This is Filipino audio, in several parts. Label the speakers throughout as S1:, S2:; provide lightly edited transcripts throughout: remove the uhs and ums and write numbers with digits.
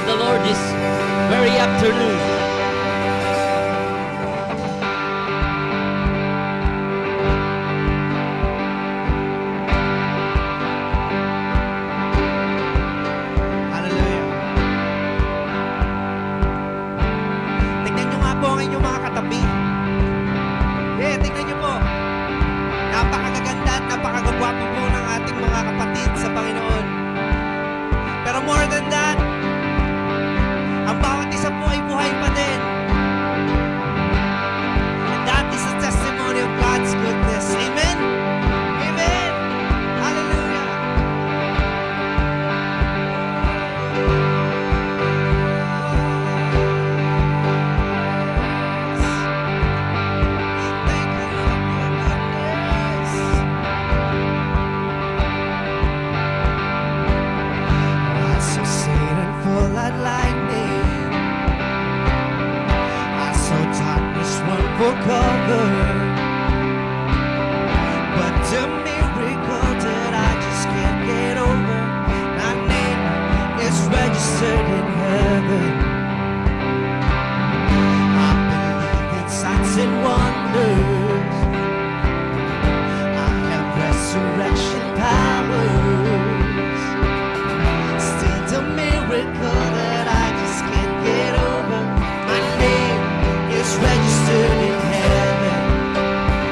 S1: the Lord this very afternoon.
S2: Hallelujah. Tignan nyo nga po ang inyong mga katabi. Tignan nyo po. Napakagaganda at napakagagwapo po ng ating mga kapatid sa Panginoon. Pero more than that, ang bawat isa po ay buhay pa din. And that is a testimony of God's goodness. Amen? Amen! Hallelujah! Thank you, Lord, for your goodness. I saw Satan fall like lightning. I saw darkness run for cover. But the miracle that I just can't get over, my name is registered in heaven. I believe in signs and wonders. I have resurrection powers. Still the miracle that I just can't get over, my name is registered in heaven.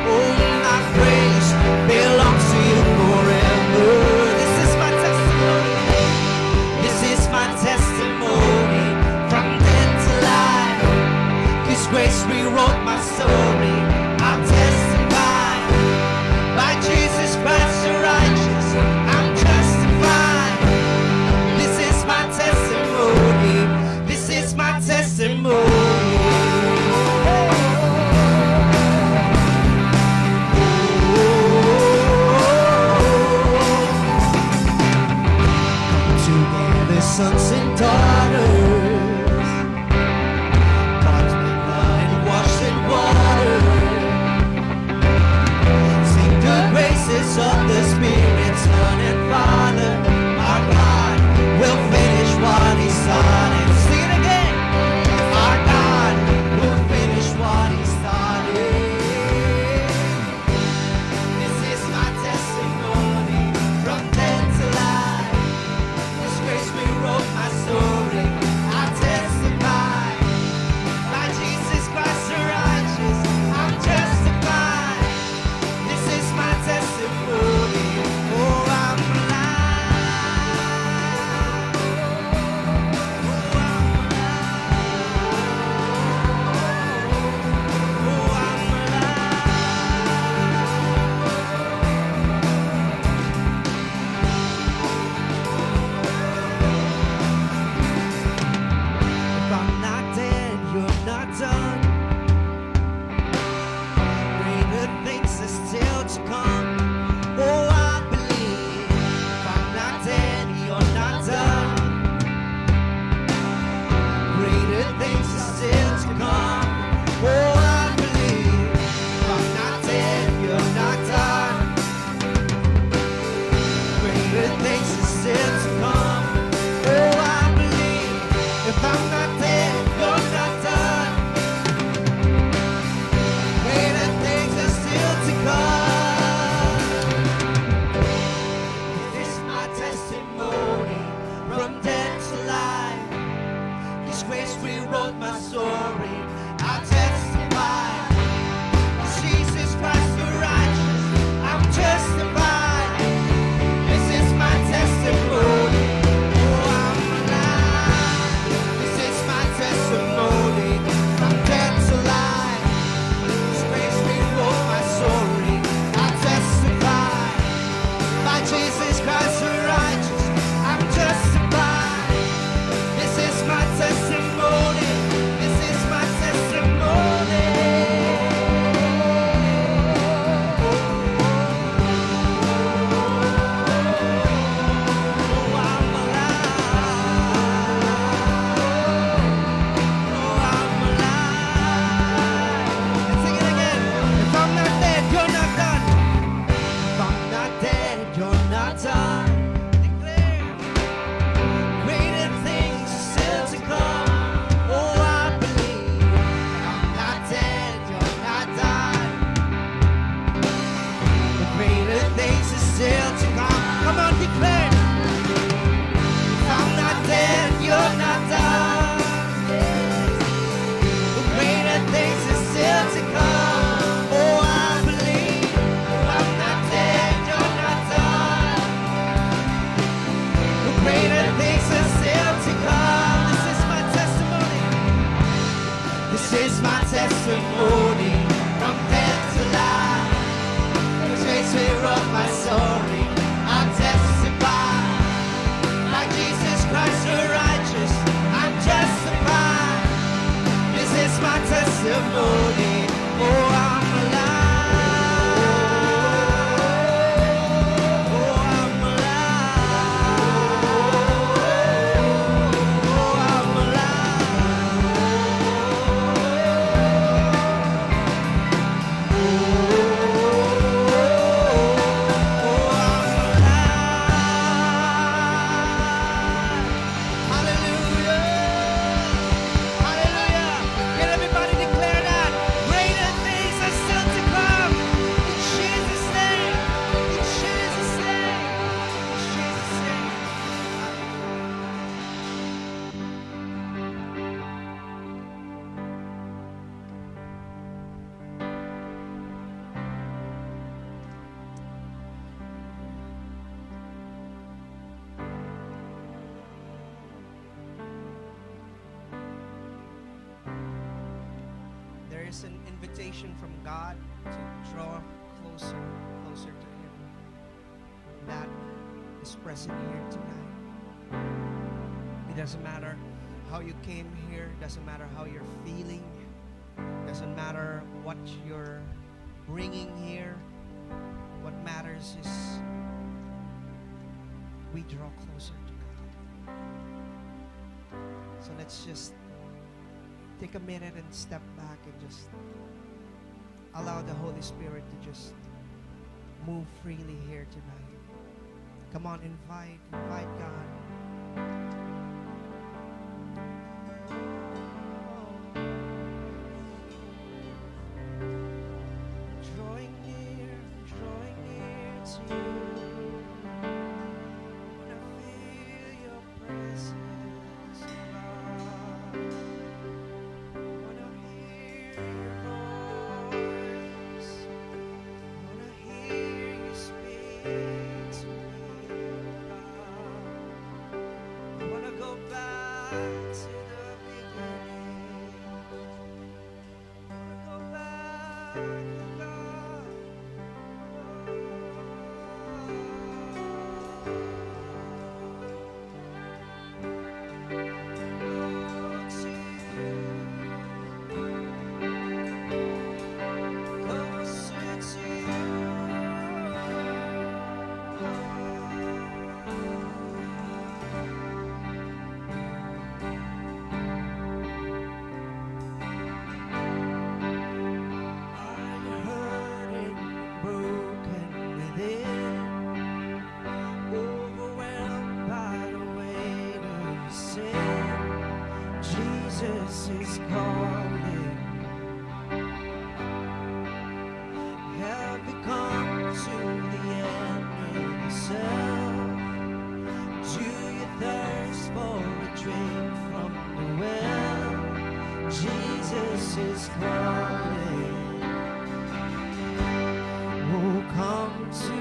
S2: Oh, my praise belongs to you forever. This is my testimony. This is my testimony. From death to life, His grace rewrote my story. I'll testify. By Jesus Christ the righteous, I'm justified. This is my testimony. This is my testimony. Come together, sons and daughters, bought with blood and washed in water. Sing the graces of the Spirit, Son and Father. Our God will finish what He started. Sing it again. Our God will finish what He started. This is my testimony. From death to life, His grace rewrote my story. I testify. By Jesus Christ the righteous, I'm justified. This is my testimony. Oh, I'm alive. Oh, I'm alive. Oh, I'm If I'm not dead, you're not done. Greater things are still to come. Oh, I believe. If I'm not dead, you're not done. Greater things are still to come. Oh, I believe. If I'm not dead, you're not done. Greater things are still to come. Oh, I believe. If I'm not dead, you're not done. Greater things are still to come. This is my testimony. From death to life, His grace rewrote my story. I testify. Jesus Christ the righteous, I'm justified. This is my testimony. Oh, I'm alive. This is my testimony. From death to life, His grace rewrote my story. I testify. By Jesus Christ the righteous, I'm justified. This is my testimony. This is my testimony. is my testimony from death to life. His grace will run my story. I'll testify. Like Jesus Christ the righteous, I'm justified. This is my testimony. Oh, I'm alive. Oh, I'm alive. Oh, I'm There is an invitation from God to draw closer to Him. That is present here tonight. It doesn't matter how you came here, doesn't matter how you're feeling, doesn't matter what you're bringing here. What matters is we draw closer to God. So let's just take a minute and step back and just allow the Holy Spirit to just move freely here tonight. Come on, invite God. Drawing near to you. Wanna feel your presence, God. Wanna hear your voice. Wanna hear you speak to me, God. Wanna go back to the beginning. Wanna go back, God. Jesus is calling. Have you come to the end of yourself? Do you thirst for a drink from the well? Jesus is calling. Oh, come to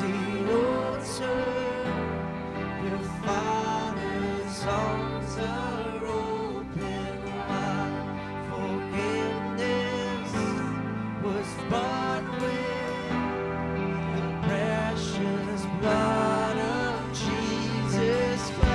S2: the altar. The Father's arms are open wide. Forgiveness was bought with the precious blood of Jesus Christ.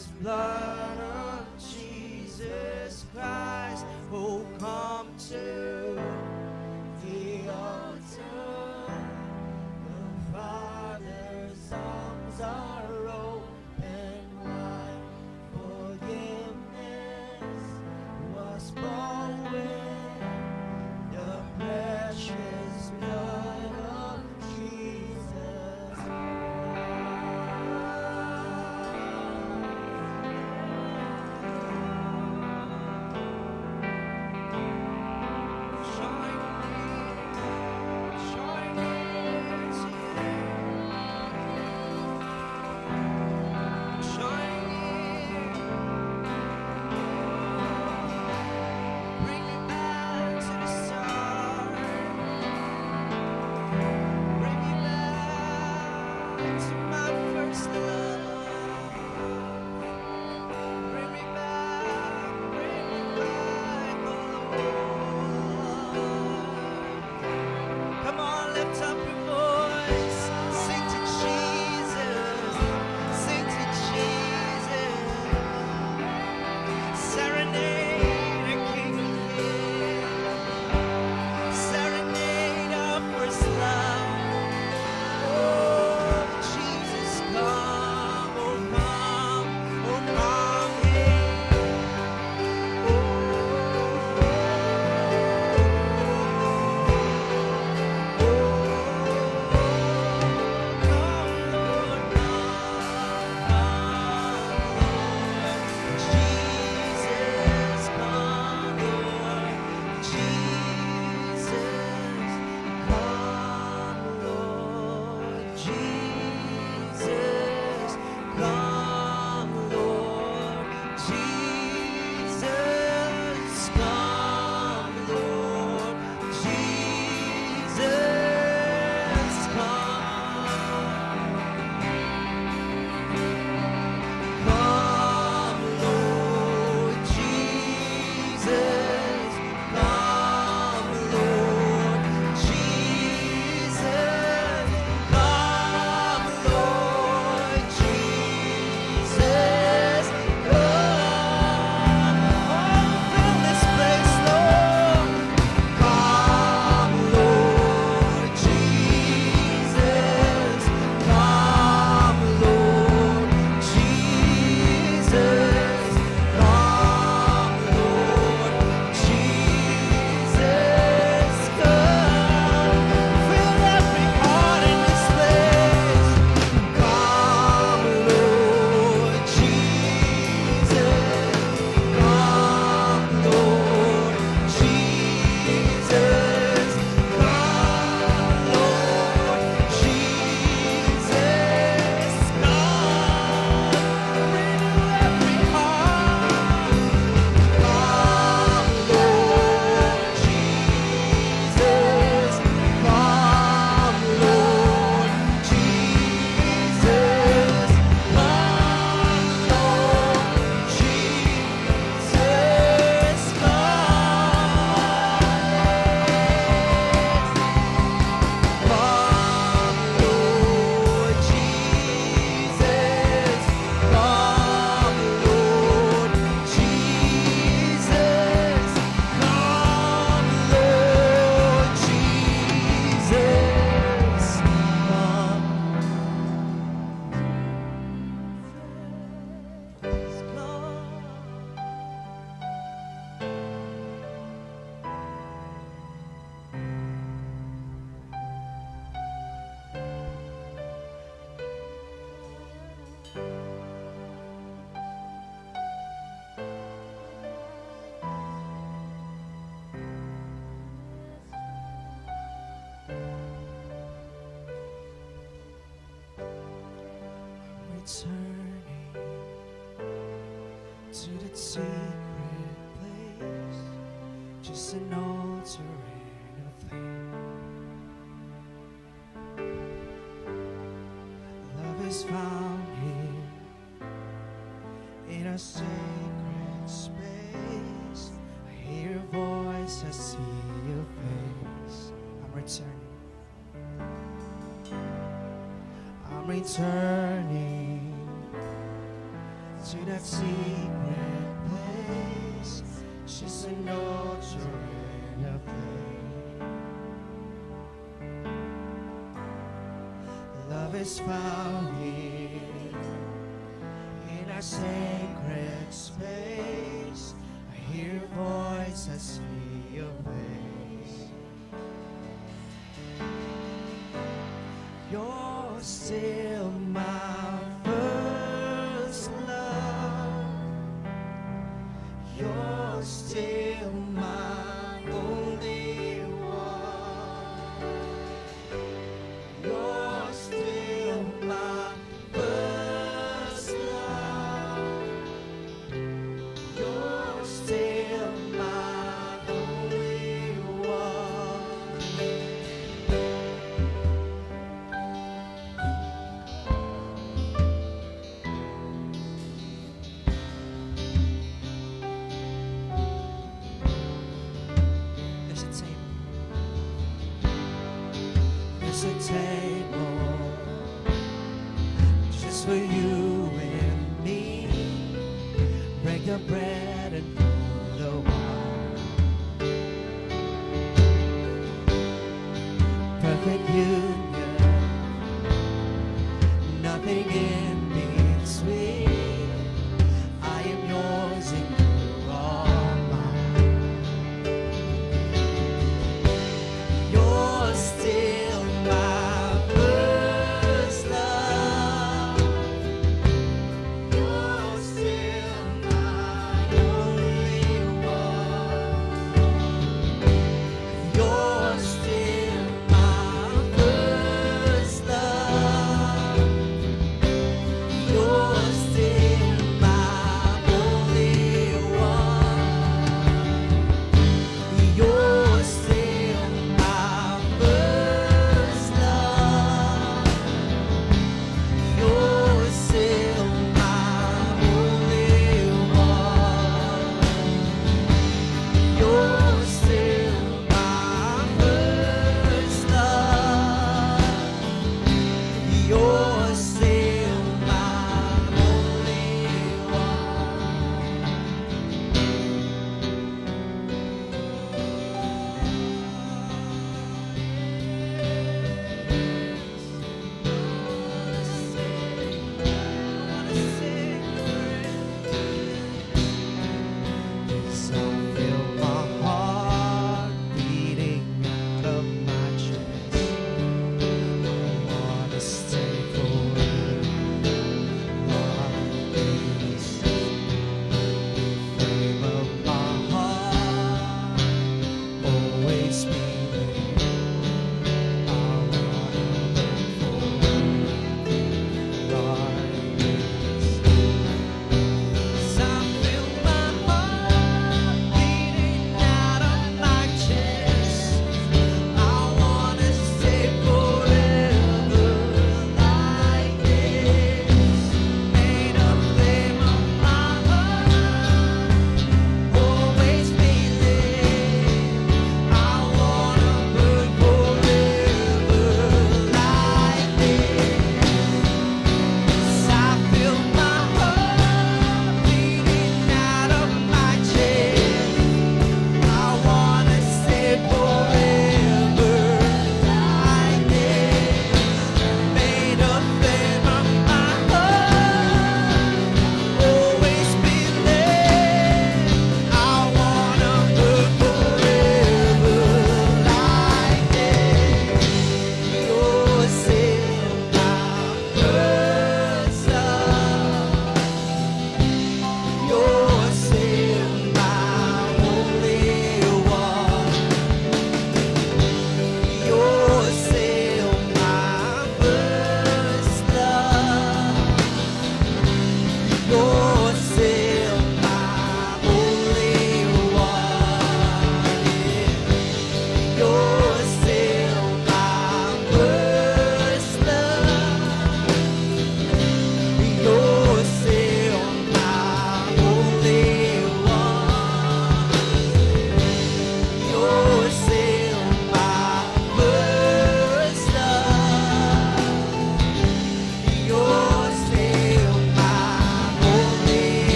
S2: precious blood of Jesus Christ. Oh, come to the altar. The Father's arms are open wide. Forgiveness was bought with the precious blood of Jesus. Returning to that secret place, just an altar in a flame. Love is found here in a sacred space. I hear your voice, I see your face. I'm returning. I'm returning to that secret place. She's an altar in a place. Love is found here in our sacred space. I hear your voice, I see your face. You're still my first love. You're still my only one. You're still my first love. You're still my only one.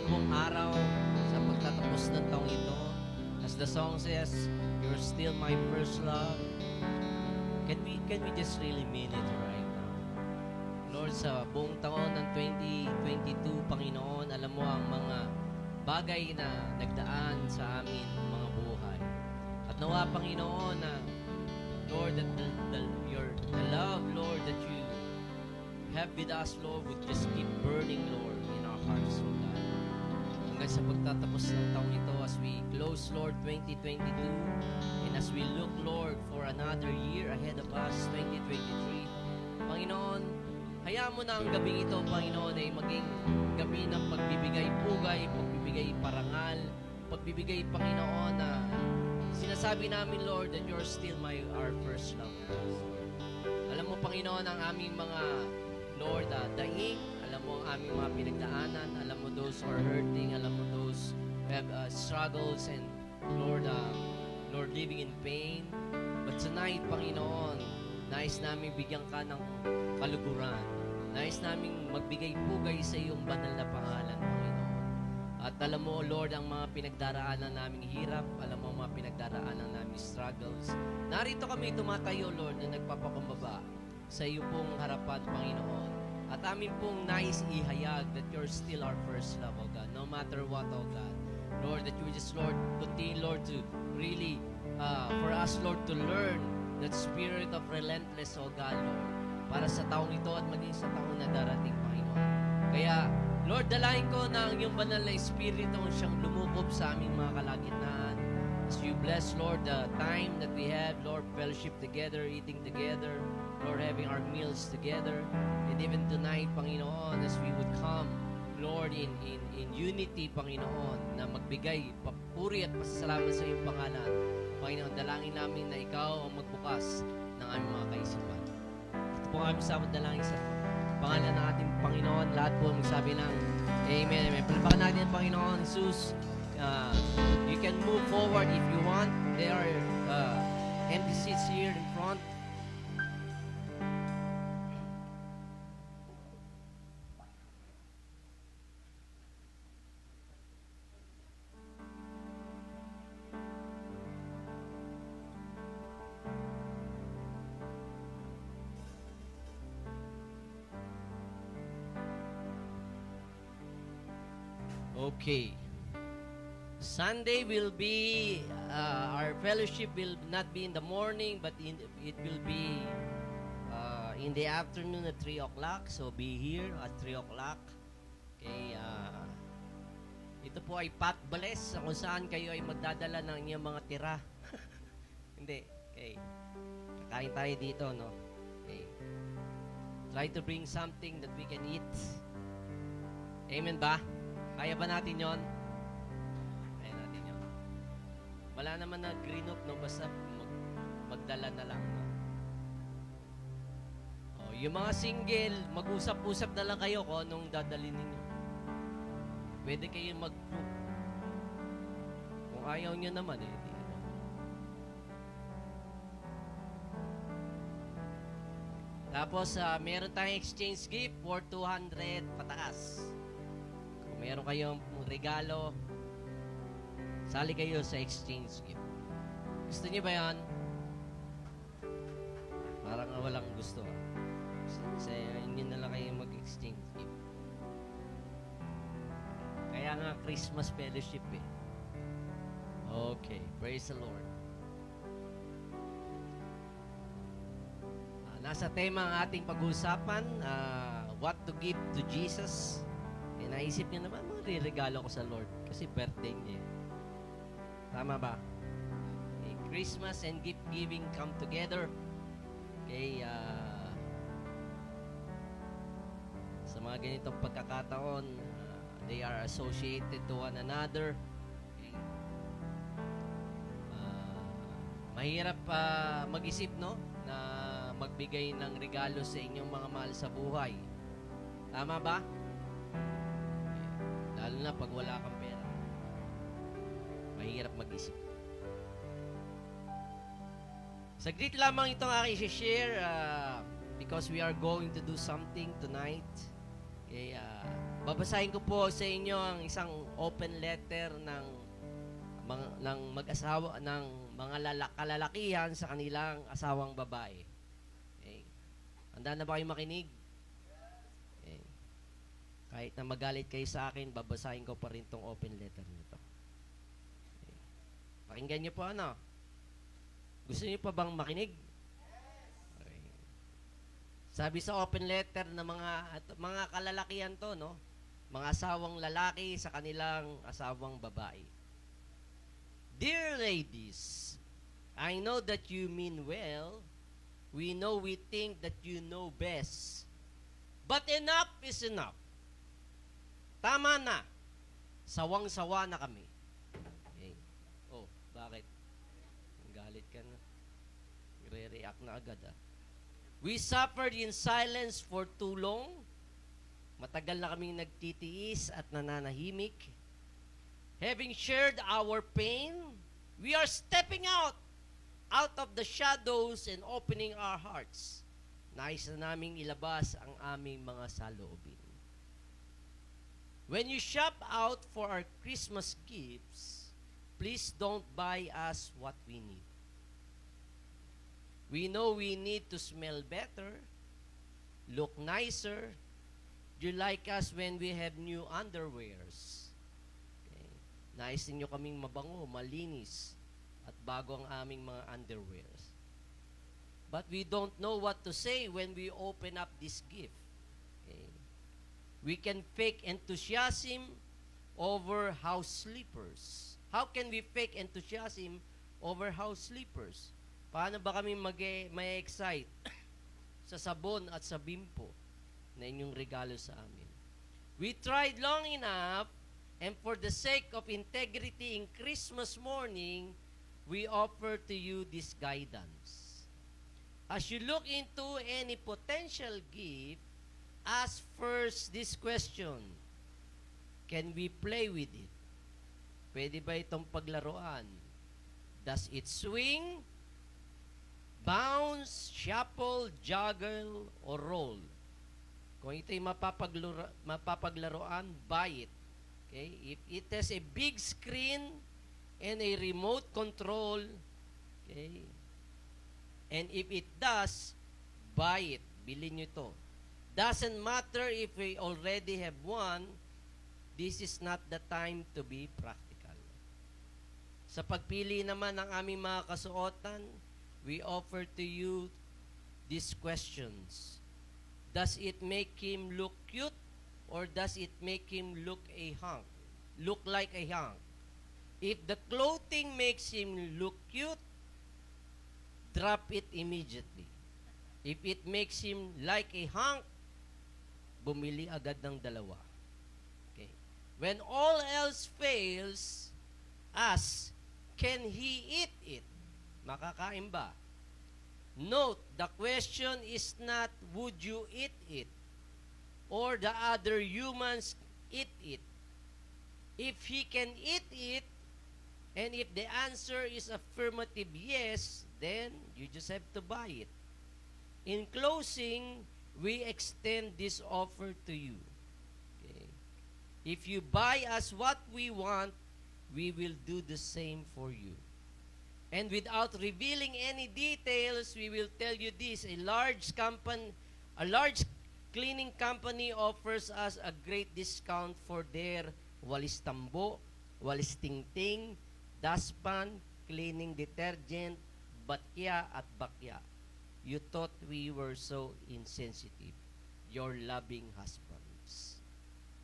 S1: 10 araw sa pagtatapos ng taong ito. As the song says, you're still my first love. Can we just really mean it right now? Lord, sa buong taon ng 2022, Panginoon, alam mo ang mga bagay na nagdaan sa amin, mga buhay. At nawa, Panginoon, na Lord, that the love, Lord, that you have with us, Lord, would just keep burning, Lord, in our hearts, Lord God. Hanggang sa pagtatapos ng taong ito, as we close, Lord, 2022, and as we look, Lord, for another year ahead of us, 2023, Panginoon, hayaan mo na ang gabing ito, Panginoon, ay maging gabi ng pagbibigay pugay, pagbibigay parangal, pagbibigay, Panginoon, na sinasabi namin, Lord, that you're still our first love. Alam mo, Panginoon, ang aming mga, Lord, daing, alam mo ang aming mga pinagdaanan, alam mo those who are hurting, alam mo those who have struggles, and Lord, Lord, living in pain. But tonight, Panginoon, nais namin bigyan ka ng kaluguran. Nais namin magbigay pugay sa iyong banal na pangalan, Panginoon. At alam mo, Lord, ang mga pinagdaraanan naming hirap, alam mo ang mga pinagdaraanan naming struggles. Narito kami tumatayo, Lord, na nagpapakumbaba sa iyo pong harapan, Panginoon. At amin pong nais ihayag that you're still our first love, O God, no matter what, O God. Lord, that you just, Lord, continue, Lord, to really, for us, Lord, to learn that spirit of relentless, O God, Lord, para sa taong ito at maging sa taong na darating, Panginoon. Kaya, Lord, dalahin ko na ang iyong banal na espiritu siyang lumukob sa aming mga kalagitnaan. As you bless, Lord, the time that we have, Lord, fellowship together, eating together, Lord, having our meals together. And even tonight, Panginoon, as we would come, Lord, in unity, Panginoon, na magbigay papuri at pasasalamat sa iyong pangalan. Panginoon, dalangin namin na ikaw ang magbukas ng aming mga kaisipan. Ito po ang aming samot dalangin sa pangalan ng ating Panginoon. Lahat po magsabi ng Amen. Amen. Palapakan natin ang Panginoon Jesus. You can move forward if you want. There are empty seats here in front. Okay. Sunday will be, our fellowship will not be in the morning, but it will be in the afternoon at 3 o'clock. So be here at 3 o'clock. Okay. Ito po ay Pat Bless, kung saan kayo ay magdadala ng inyong mga tira. Hindi. Okay. Kakain tayo dito, no? Okay. Try to bring something that we can eat. Amen ba? Kaya ba natin yon? Kaya natin yon. Wala naman na green up, no? Basta magdala na lang, no? Oh, yung mga single, mag-usap-usap na lang kayo kung anong dadalhin ninyo. Pwede kayo mag-group. Kung ayaw nyo naman, eh. Tapos, meron tayong exchange gift for 200 pataas. Kung meron kayong regalo, sali kayo sa exchange gift. Gusto niyo ba yan? Parang walang gusto. Sa inyo na lang kayo mag-exchange gift. Kaya nga Christmas fellowship eh. Okay, praise the Lord. Nasa tema ang ating pag-uusapan, what to give to Jesus. Eh, naisip niyo naman, regalo ko sa Lord kasi birthday niya. Tama ba? Okay, Christmas and gift giving come together. Okay, sa mga ganitong pagkakataon, they are associated to one another. Okay. Mahirap mag-isip, no? Na magbigay ng regalo sa inyong mga mahal sa buhay. Tama ba? Okay. Lalo na pag wala kang pera. Mahirap mag-isip. Saglit lamang itong aking i-share because we are going to do something tonight. Okay, Babasahin ko po sa inyo ang isang open letter ng mag-asawa ng mga kalalakihan sa kanilang asawang babae. Okay. Handa na ba kayo makinig? Okay. Kahit na magalit kayo sa akin, babasahin ko pa rin tong open letter nito. Okay. Pakinggan niyo po ano? Gusto niyo pa bang makinig? Okay. Sabi sa open letter ng mga kalalakihan to, no? Mga asawang lalaki sa kanilang asawang babae. Dear ladies, I know that you mean well. We know we think that you know best. But enough is enough. Tama na. Sawang-sawa na kami. Okay. Oh, bakit? Galit ka na. Re-react na agad ah. We suffered in silence for too long. Matagal na kaming nagtitiis at nananahimik. Having shared our pain, we are stepping out of the shadows and opening our hearts. Nais na naming ilabas ang aming mga saloobin. When you shop out for our Christmas gifts, please don't buy us what we need. We know we need to smell better, look nicer. You like us when we have new underwears. Okay. Nais ninyo kaming mabango, malinis, at bago ang aming mga underwears. But we don't know what to say when we open up this gift. Okay. We can fake enthusiasm over house slippers. How can we fake enthusiasm over house slippers? Paano ba kami may excite sa sabon at sa bimpo na inyong regalo sa amin? We tried long enough, and for the sake of integrity in Christmas morning, we offer to you this guidance. As you look into any potential gift, ask first this question: can we play with it? Pwede ba itong paglaruan? Does it swing, bounce, shuffle, juggle, or roll? Kung ito'y mapapaglaruan, buy it. Okay? If it has a big screen and a remote control, okay, and if it does, buy it. Bilhin nyo ito. Doesn't matter if we already have one, this is not the time to be practical. Sa pagpili naman ng aming mga kasuotan, we offer to you these questions. Does it make him look cute, or does it make him look like a hunk? If the clothing makes him look cute, drop it immediately. If it makes him like a hunk, bumili agad ng dalawa. Okay. When all else fails, ask, can he eat it? Makakain ba? Note, the question is not, would you eat it? Or the other humans eat it? If he can eat it, and if the answer is affirmative yes, then you just have to buy it. In closing, we extend this offer to you. Okay. If you buy us what we want, we will do the same for you. And without revealing any details, we will tell you this: a large cleaning company offers us a great discount for their walis tambo, walis tingting, dustpan, cleaning detergent, batya at bakya. You thought we were so insensitive. Your loving husbands.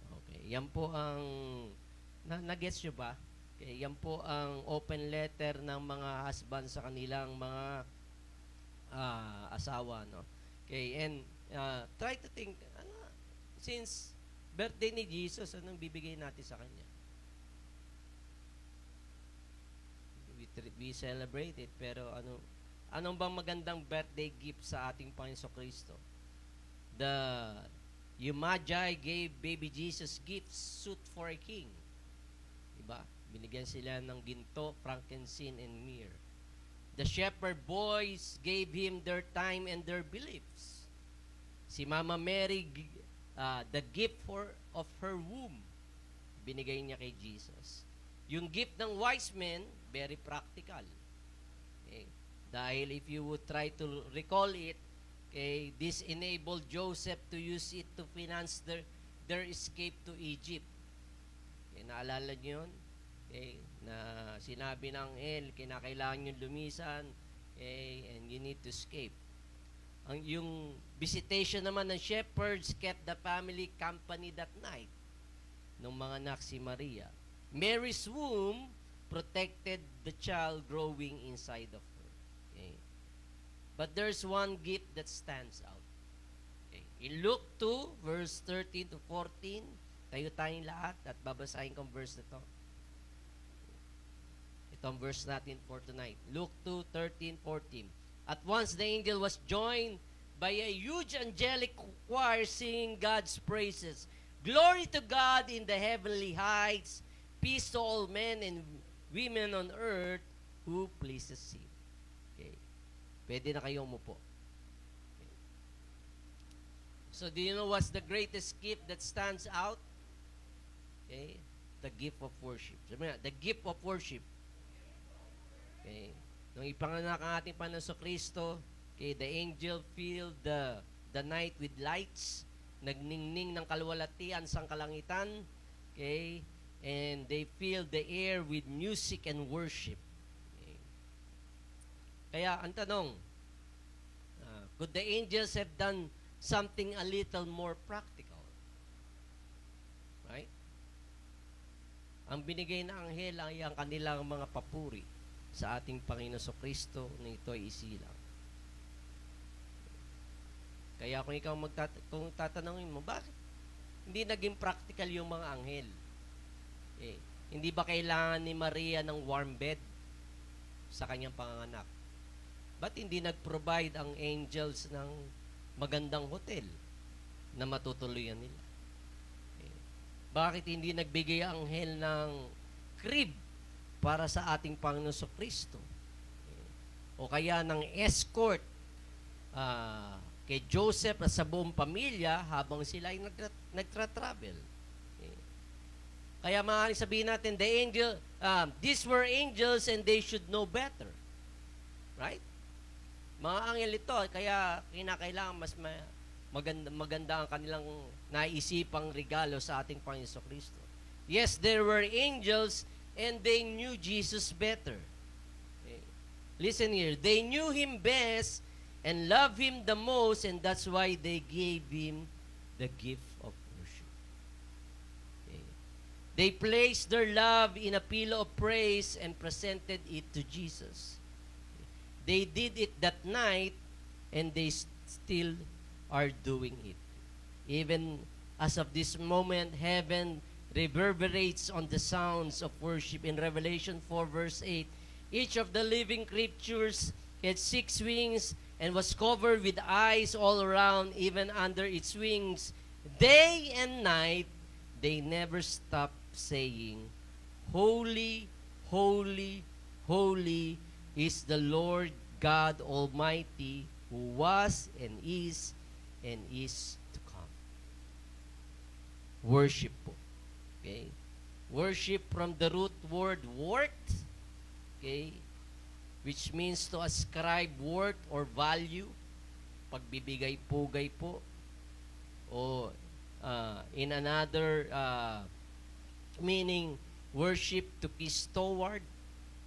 S1: Okay, yan po ang na-gets nyo ba? Okay, yan po ang open letter ng mga husband sa kanilang mga asawa, no? Okay, and try to think, since birthday ni Jesus, anong bibigay natin sa Kanya? We celebrate it, pero anong bang magandang birthday gift sa ating Panginoon Kristo? You Magi gave baby Jesus gifts suit for a king. Diba? Binigyan sila ng ginto, frankincense, and myrrh. The shepherd boys gave him their time and their beliefs. Si Mama Mary the gift of her womb, binigay niya kay Jesus. Yung gift ng wise men, very practical. Okay? Dahil if you would try to recall it, okay, this enabled Joseph to use it to finance their escape to Egypt. Okay, naalala niyo yun? Okay, na sinabi ng anghel, kinakailangan yung lumisan, okay, and you need to escape. Yung visitation naman ng shepherds kept the family company that night nung mga anak si Maria. Mary's womb protected the child growing inside of her. Okay. But there's one gift that stands out. Okay. In Luke 2, verse 13 to 14, tayo tayong lahat at babasahin kong verse na to. Ito ang verse natin for tonight. Luke 2, 13, 14. At once the angel was joined by a huge angelic choir singing God's praises. Glory to God in the heavenly heights, peace to all men and women on earth who pleases Him. Okay. Pwede na kayong umupo. Okay. So do you know what's the greatest gift that stands out? Okay. The gift of worship. Sabi nga, the gift of worship. Okay. Nung ipanganak ang ating Panginoon Kristo, okay, the angel filled the night with lights, nagningning ng kalwalatian sa kalangitan, okay, and they filled the air with music and worship. Okay. Kaya, ang tanong, could the angels have done something a little more practical? Right? Ang binigay na anghel ay ang kanilang mga papuri sa ating Panginoon Kristo na ito ay isilang. Kaya kung ikaw kung tatanungin mo, bakit hindi naging practical yung mga anghel? Eh, hindi ba kailangan ni Maria ng warm bed sa kanyang panganganak? Ba't hindi nag-provide ang angels ng magandang hotel na matutuluyan nila? Eh, bakit hindi nagbigay ang anghel ng crib para sa ating Panginoon Kristo? O kaya ng escort kay Joseph at sa buong pamilya habang sila ay nagtra-travel. Kaya maaaring sabihin natin, these were angels and they should know better. Right? Mga anghel ito, kaya kinakailangan mas maganda ang kanilang naisipang regalo sa ating Panginoon Kristo. Yes, there were angels and they knew Jesus better. Okay. Listen here. They knew Him best and loved Him the most, and that's why they gave Him the gift of worship. Okay. They placed their love in a pillow of praise and presented it to Jesus. They did it that night, and they still are doing it. Even as of this moment, heaven reverberates on the sounds of worship. In Revelation 4 verse 8, each of the living creatures had 6 wings and was covered with eyes all around, even under its wings. Day and night, they never stop saying, Holy, holy, holy is the Lord God Almighty, who was and is to come. Worship po. Okay? Worship from the root word worth, okay, which means to ascribe worth or value, pagbibigay-pugay po, o in another meaning, worship to kiss toward.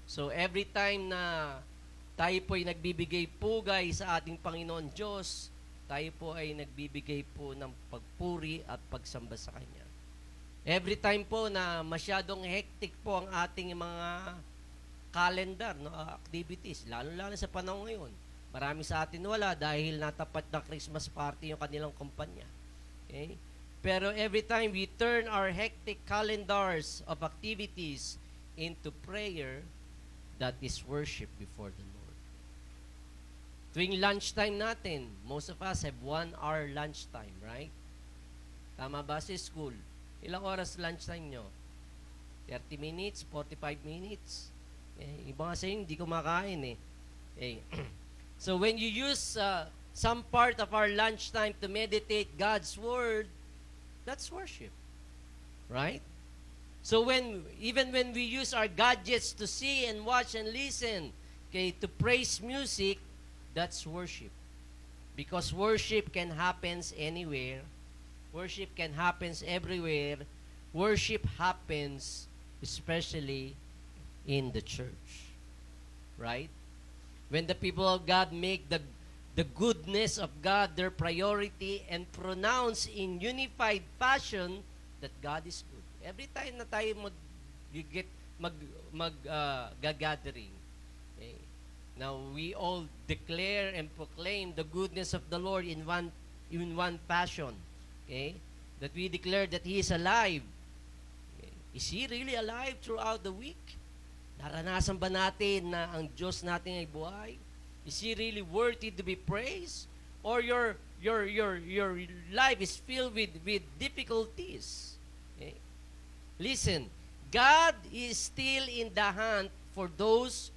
S1: So every time na tayo po ay nagbibigay pugay sa ating Panginoon Diyos, tayo po ay nagbibigay po ng pagpuri at pagsamba sa Kanya. Every time po na masyadong hectic po ang ating mga calendar, no, activities, lalo-lalo sa panahon ngayon. Marami sa atin wala dahil natapat na Christmas party yung kanilang kumpanya. Okay? Pero every time we turn our hectic calendars of activities into prayer, that is worship before the Lord. Tuwing lunchtime natin, most of us have 1 hour lunchtime, right? Tama ba sa school? Ilang oras lunchtime nyo? 30 minutes? 45 minutes? Iba nga sa'yo, hindi kumakain eh. Okay. So when you use some part of our lunchtime to meditate God's Word, That's worship. Right? So even when we use our gadgets to see and watch and listen, okay, to praise music, that's worship. Because worship can happen anywhere. Worship can happen everywhere. Worship happens especially in the church. Right? When the people of God make the goodness of God their priority and pronounce in unified fashion that God is good. Every time na tayo gathering, okay, now we all declare and proclaim the goodness of the Lord in one fashion. Okay? That we declare that He is alive. Okay? Is He really alive throughout the week? Naranasan ba natin na ang Diyos natin ay buhay? Is He really worthy to be praised? Or your life is filled with difficulties? Okay? Listen, God is still in the hunt for those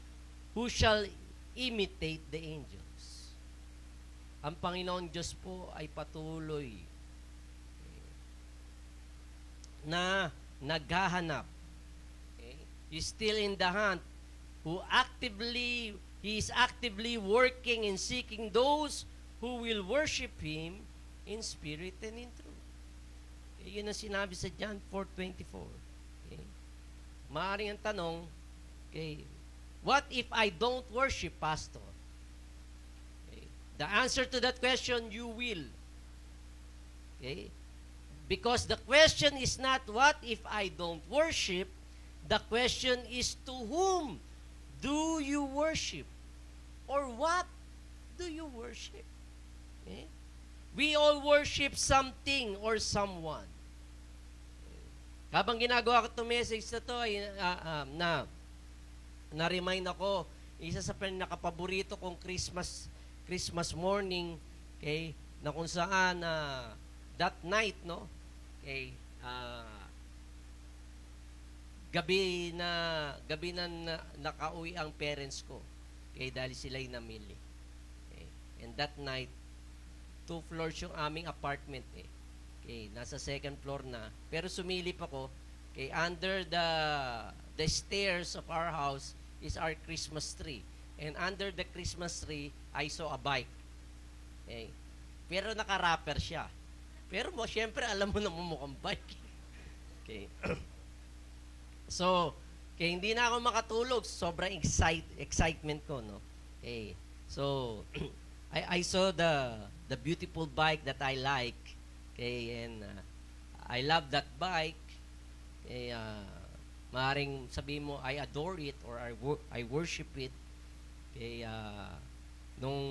S1: who shall imitate the angels. Ang Panginoon Diyos po ay patuloy na naghahanap. Okay? He's still in the hunt He is actively working and seeking those who will worship Him in spirit and in truth. Yun ang sinabi sa John 4:24. Okay? Maaaring ang tanong, okay, what if I don't worship, Pastor? Okay? The answer to that question, you will. Okay? Because the question is not what if I don't worship, the question is to whom do you worship? Or what do you worship? Okay? We all worship something or someone. Habang ginagawa ko itong message na ito, na-remind ako, isa sa pinakapaborito kong Christmas morning, okay, na kung saan, that night, no, okay, gabi na nakauwi ang parents ko, okay, dahil sila'y namili. Okay. And that night, 2 floors yung aming apartment eh. Okay, nasa second floor na. Pero sumilip ako, okay, under the stairs of our house is our Christmas tree. And under the Christmas tree, I saw a bike. Okay. Pero naka-wrapper siya. Pero syempre, alam mo na mukhang bike. Okay. So, okay, hindi na ako makatulog. Sobrang excitement ko, no? Okay. So, I saw the beautiful bike that I like. Okay, and I love that bike. Okay, maaaring sabihin mo, I adore it or I worship it. Okay, nung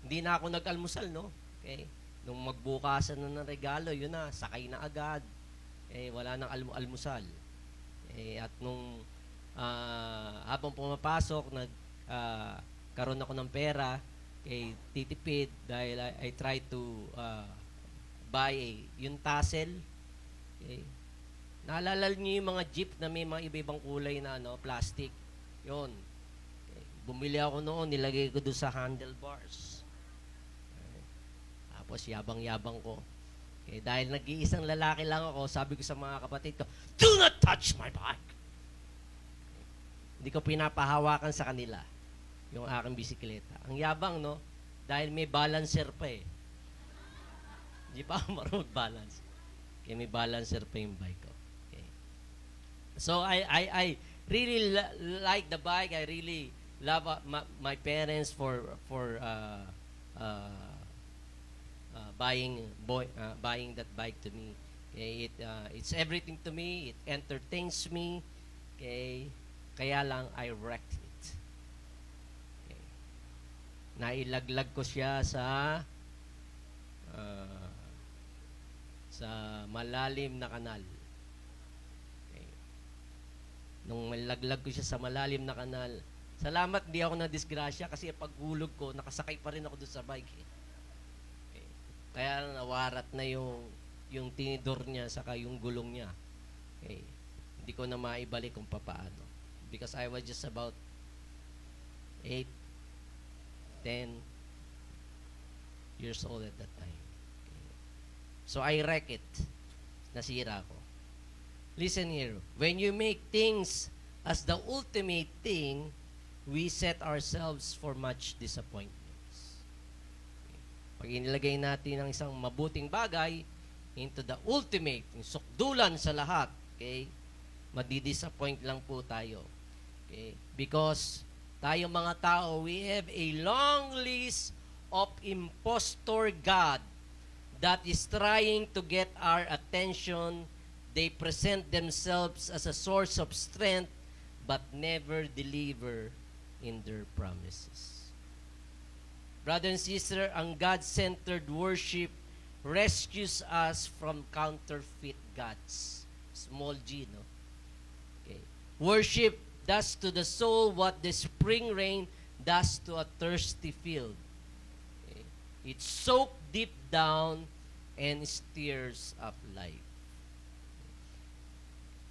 S1: hindi na ako nag-almusal, no? Okay, nung magbukasan na ng regalo, yun na, sakay na agad. Okay, wala nang almusal. Okay, at nung habang pumapasok, karoon ako ng pera, okay, titipid dahil I try to buy yung tassel. Okay. Naalala niyo yung mga jeep na may mga iba-ibang kulay na plastic. Yun. Okay. Bumili ako noon, nilagay ko doon sa handlebars. Okay. Tapos yabang-yabang ko. Okay. Dahil nag-iisang lalaki lang ako, sabi ko sa mga kapatid ko, do not touch my bike! Okay. Hindi ko pinapahawakan sa kanila yung aking bisikleta. Ang yabang, no? Dahil may balancer pa eh. Hindi pa ako marunong balance. Okay, may balancer pa yung bike ko. Okay. So, I really like the bike. I really love my parents for buying that bike to me. Okay, it's everything to me. It entertains me. Okay, kaya lang I wrecked it. Okay. Nailaglag ko siya sa malalim na kanal. Okay. Nung malaglag ko siya sa malalim na kanal, salamat di ako na-disgrasya kasi paghulog ko, nakasakay pa rin ako doon sa bike. Eh. Okay. Kaya nawarat na yung tinidor niya saka yung gulong niya. Okay. Hindi ko na maibalik kung papaano. Because I was just about 8, 10 years old at that time. So I wreck it.
S3: nasira ko. Listen here. When you make things as the ultimate thing, we set ourselves for much disappointments. Pag inilagay natin ang isang mabuting bagay into the ultimate, yung sukdulan sa lahat, okay, madidisappoint lang po tayo. Okay? Because tayo mga tao, we have a long list of impostor God that is trying to get our attention. They present themselves as a source of strength but never deliver in their promises. Brother and sister, ang God-centered worship rescues us from counterfeit gods. Small g, no? Okay. Worship does to the soul what the spring rain does to a thirsty field. Okay. It soaks deep down and stirs up life.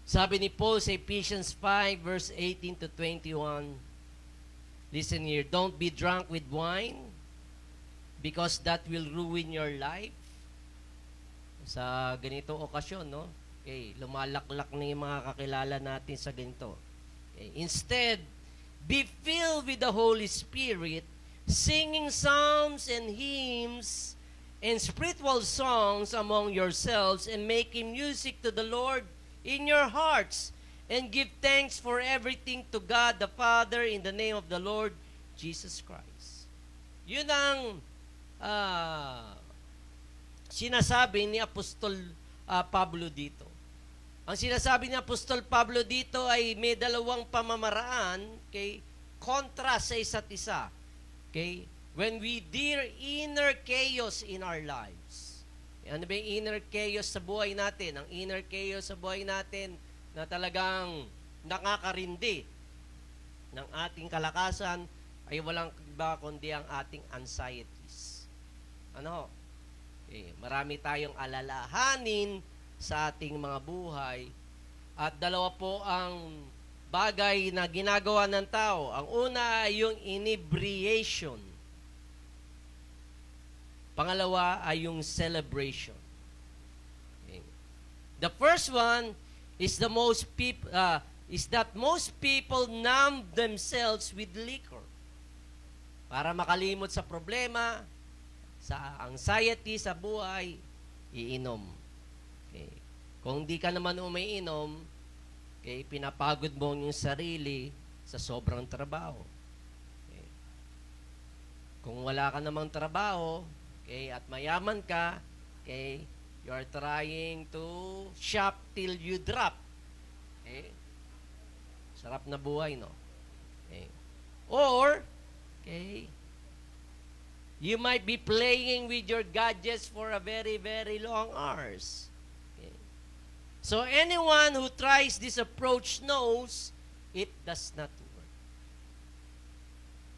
S3: Sabi ni Paul sa Ephesians 5 verse 18 to 21, listen here, don't be drunk with wine because that will ruin your life. Sa ganitong okasyon, no? Okay, lumalaklak na yung mga kakilala natin sa ganito. Okay. Instead, be filled with the Holy Spirit, singing psalms and hymns and spiritual songs among yourselves and making music to the Lord in your hearts, and give thanks for everything to God the Father in the name of the Lord Jesus Christ. Yun ang sinasabi ni Apostol Pablo dito. Ang sinasabi ni Apostol Pablo dito ay may dalawang pamamaraan, okay, kontra sa isa't isa. Okay? When we deal inner chaos in our lives. Ano ba yung inner chaos sa buhay natin? Ang inner chaos sa buhay natin na talagang nakakarindi ng ating kalakasan ay walang iba kundi ang ating anxieties. Ano? Okay, marami tayong alalahanin sa ating mga buhay at dalawa po ang bagay na ginagawa ng tao. Ang una ay yung inebriation. Pangalawa ay yung celebration. Okay. The first one is most people numb themselves with liquor. Para makalimot sa problema, sa anxiety sa buhay, iinom. Okay. Kung di ka naman umiinom, okay, pinapagod mo yung sarili sa sobrang trabaho. Okay. Kung wala ka namang trabaho, okay, at mayaman ka, okay, you are trying to shop till you drop. Okay? Sarap na buhay, no? Okay. Or, okay, you might be playing with your gadgets for a very, very long hours. Okay. So, anyone who tries this approach knows it does not work.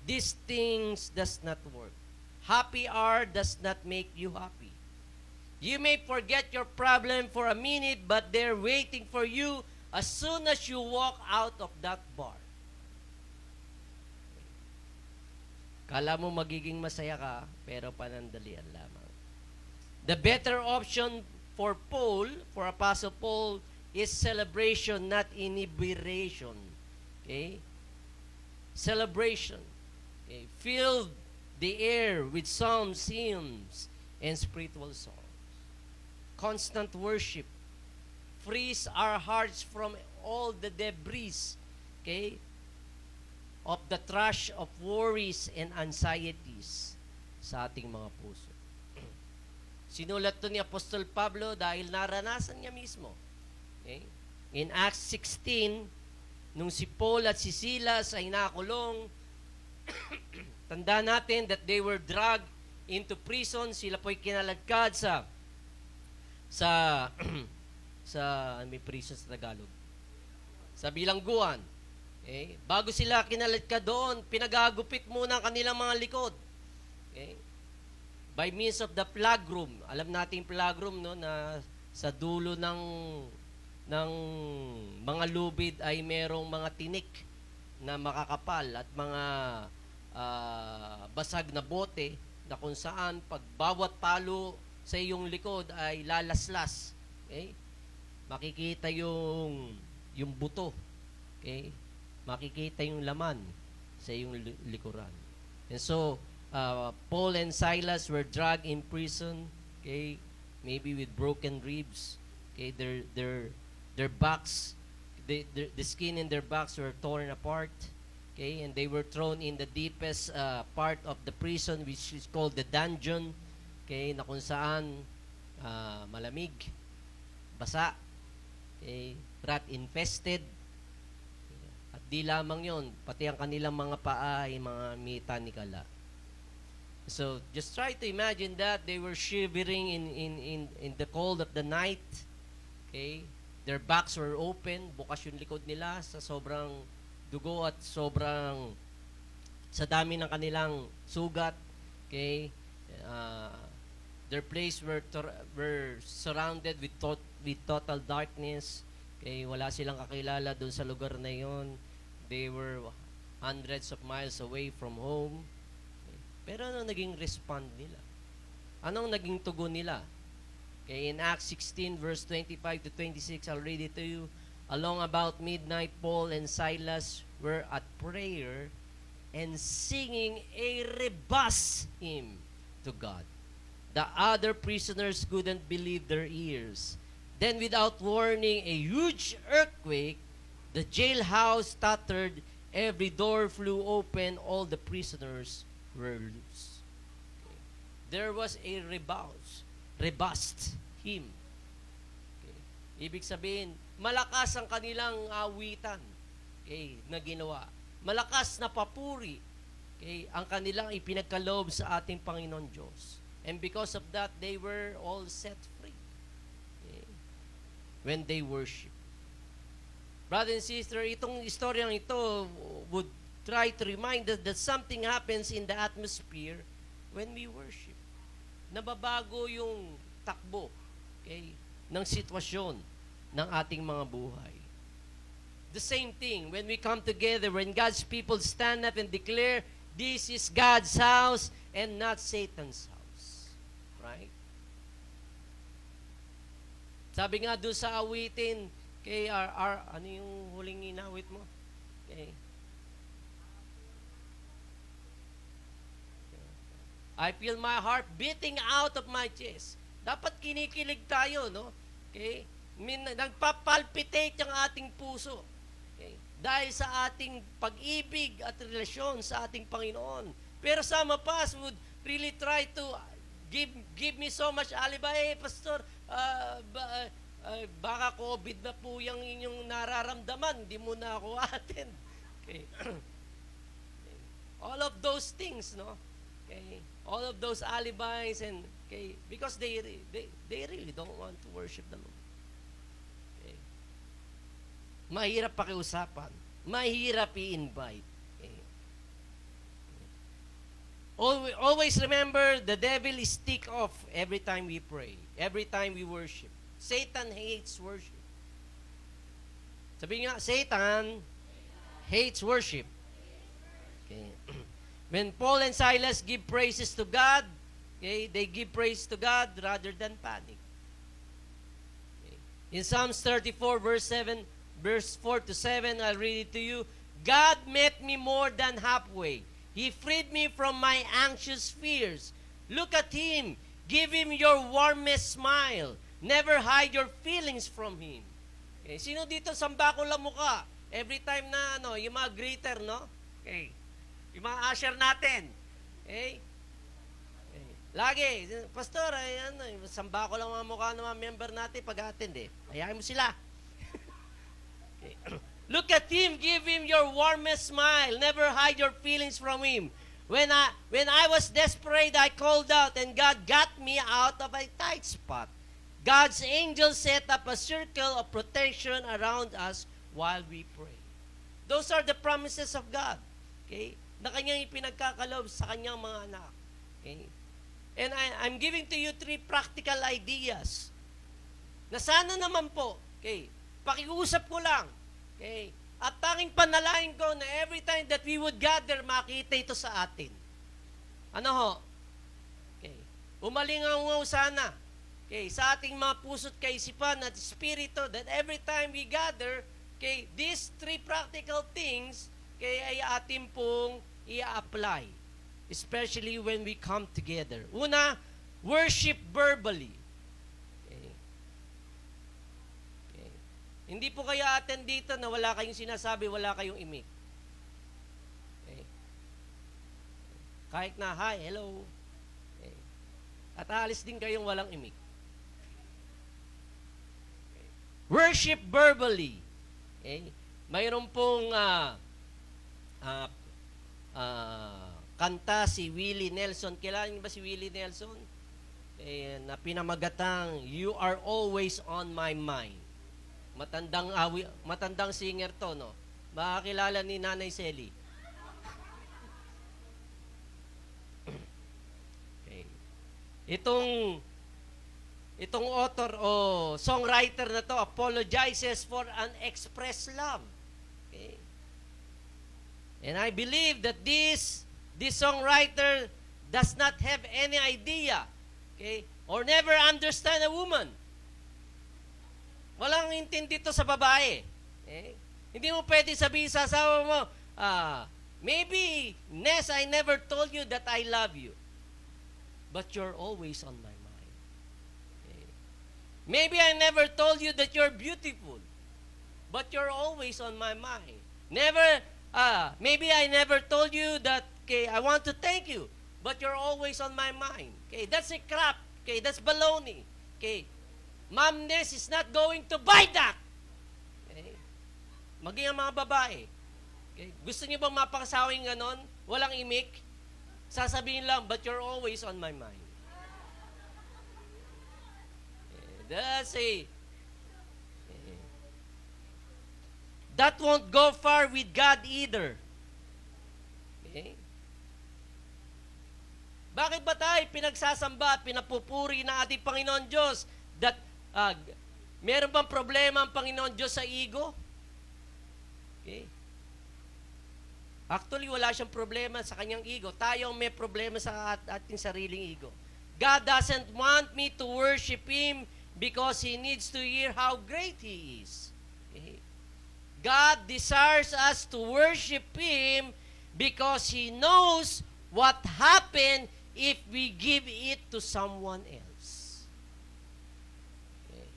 S3: These things does not work. Happy hour does not make you happy. You may forget your problem for a minute, but they're waiting for you as soon as you walk out of that bar. Kala mo magiging masaya ka, pero panandalian lamang. The better option for Apostle Paul, is celebration, not inebriation. Okay? Celebration. Okay? Filled the air with psalms, hymns, and spiritual songs. Constant worship frees our hearts from all the debris, okay, of the trash of worries and anxieties sa ating mga puso. Sinulat to ni Apostol Pablo dahil naranasan niya mismo. Okay? In Acts 16, nung si Paul at si Silas ay nakulong, tanda natin that they were dragged into prison. Sila po'y kinaladkad sa may prison sa Tagalog. Sa bilangguan. Okay? Bago sila kinaladkad doon, pinagagupit muna ang kanilang mga likod. Okay? By means of the flag room. Alam natin yung flag room, no, na sa dulo ng mga lubid ay merong mga tinik na makakapal at mga basag na bote na kung saan pag bawat palo sa iyong likod ay lalaslas. Okay? makikita yung buto. Okay? Makikita yung laman sa iyong likuran. And so, Paul and Silas were dragged in prison, okay? Maybe with broken ribs. Okay, their backs, the skin in their backs were torn apart. Okay, and they were thrown in the deepest part of the prison, which is called the dungeon. Okay, na kung saan malamig, basa, okay, rat infested. At di lamang yon, pati ang kanilang mga paa ay mga mita ni kala. So just try to imagine that they were shivering in the cold of the night. Okay, their backs were open, bukas yung likod nila sa sobrang dugo at sobrang sa dami ng kanilang sugat. Okay, their place were surrounded with total darkness. Okay, wala silang kakilala doon sa lugar na yon. They were hundreds of miles away from home. Okay. Pero ano naging respond nila? Anong naging tugon nila? Okay, in Acts 16 verse 25 to 26, I'll read it to you. Along about midnight, Paul and Silas were at prayer and singing a robust hymn to God. The other prisoners couldn't believe their ears. Then without warning, a huge earthquake, the jailhouse stuttered, every door flew open, all the prisoners were loose. Okay. There was a robust hymn. Okay. Ibig sabihin, malakas ang kanilang awitan, okay, na ginawa. Malakas na papuri, okay, ang kanilang ipinagkaloob sa ating Panginoon Diyos. And because of that, they were all set free, okay, when they worship. Brother and sister, itong istoryang ito would try to remind us that something happens in the atmosphere when we worship. Nababago yung takbo, okay, ng sitwasyon ng ating mga buhay. The same thing, when we come together, when God's people stand up and declare, this is God's house and not Satan's house. Right? Sabi nga doon sa awitin, okay, ano yung huling inawit mo? Okay. I feel my heart beating out of my chest. Dapat kinikilig tayo, no? Okay? Nagpapalpitate ang ating puso. Okay? Dahil sa ating pag-ibig at relasyon sa ating Panginoon. Pero some of us would really try to give me so much alibi. Hey, Pastor, baka COVID na po yung inyong nararamdaman. Hindi mo na ako attend. Okay? All of those things, no? Okay? All of those alibis and okay, because they really don't want to worship the Lord. Okay. Mahirap pakiusapan. Mahirap i-invite. Okay. Always remember, the devil is ticked off every time we pray, every time we worship. Satan hates worship. Sabi nga, Satan hates worship. Okay. When Paul and Silas give praises to God, okay, they give praise to God rather than panic. Okay. In Psalms 34, verse 4 to 7, I'll read it to you. God met me more than halfway. He freed me from my anxious fears. Look at Him. Give Him your warmest smile. Never hide your feelings from Him. Okay. Sino dito sambako lang mukha? Every time na, yung mga greeter, no? Okay. Yung mga usher natin. Okay? Lagi, Pastor, samba ko lang mga mukha ng mga member natin pag-attend eh. Ayahin mo sila. Okay. Look at Him, give Him your warmest smile. Never hide your feelings from Him. When I was desperate, I called out and God got me out of a tight spot. God's angels set up a circle of protection around us while we pray. Those are the promises of God. Okay? Na kanyang ipinagkakaloob sa kanyang mga anak. Okay? And I'm giving to you 3 practical ideas na sana naman po, okay, pakiusap ko lang, okay, at tanging panalangin ko na every time that we would gather, makita ito sa atin. Ano ho? Okay. Umalingaw sana. okay, sa ating mga puso't kaisipan at espiritu, that every time we gather, okay, these three practical things, okay, ay atin pong i-apply. Especially when we come together. Una, worship verbally. Okay. Okay. Hindi po kayo attend dito na wala kayong sinasabi, wala kayong imik. Okay. Kahit na, hi, hello. Okay. At aalis din kayong walang imik. Okay. Worship verbally. Okay. Mayroon pong kanta si Willie Nelson. Kilala niyo ba si Willie Nelson? Na pinamagatang, You Are Always on My Mind. Matandang singer to, no? Makakilala ni Nanay Selly. Okay. Itong author o songwriter na to apologizes for unexpressed love. Okay. And I believe that this songwriter does not have any idea, okay, or never understand a woman. Walang intindi to sa babae. Okay? Hindi mo pwede sabihin sa asawa mo, maybe, Ness, I never told you that I love you, but you're always on my mind. Okay? Maybe I never told you that you're beautiful, but you're always on my mind. Maybe I never told you that, okay, I want to thank you, but you're always on my mind. Okay, that's a crap. Okay, that's baloney. Okay, Ma'am Ness is not going to buy that. Okay, maging ang mga babae. Okay, gusto niyo bang mapakasawing ganon? Walang imik? Sasabihin lang, but you're always on my mind. Okay, that's a that won't go far with God either. Okay? Bakit ba tayo pinagsasamba at pinapupuri ng ating Panginoon Diyos? That, meron bang problema ang Panginoon Diyos sa ego? Okay? Actually, wala siyang problema sa kanyang ego. Tayo ang may problema sa ating sariling ego. God doesn't want me to worship Him because He needs to hear how great He is. Okay? God desires us to worship Him because He knows what happened if we give it to someone else. Okay.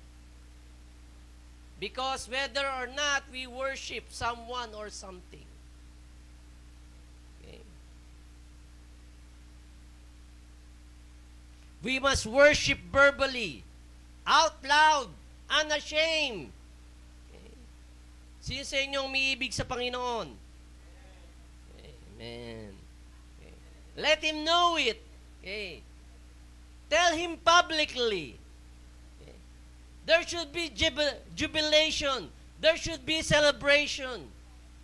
S3: Because whether or not we worship someone or something, okay, we must worship verbally, out loud, unashamed. Sino sa inyong umiibig sa Panginoon? Amen. Okay. Let Him know it. Okay. Tell Him publicly. Okay. There should be jubilation. There should be celebration.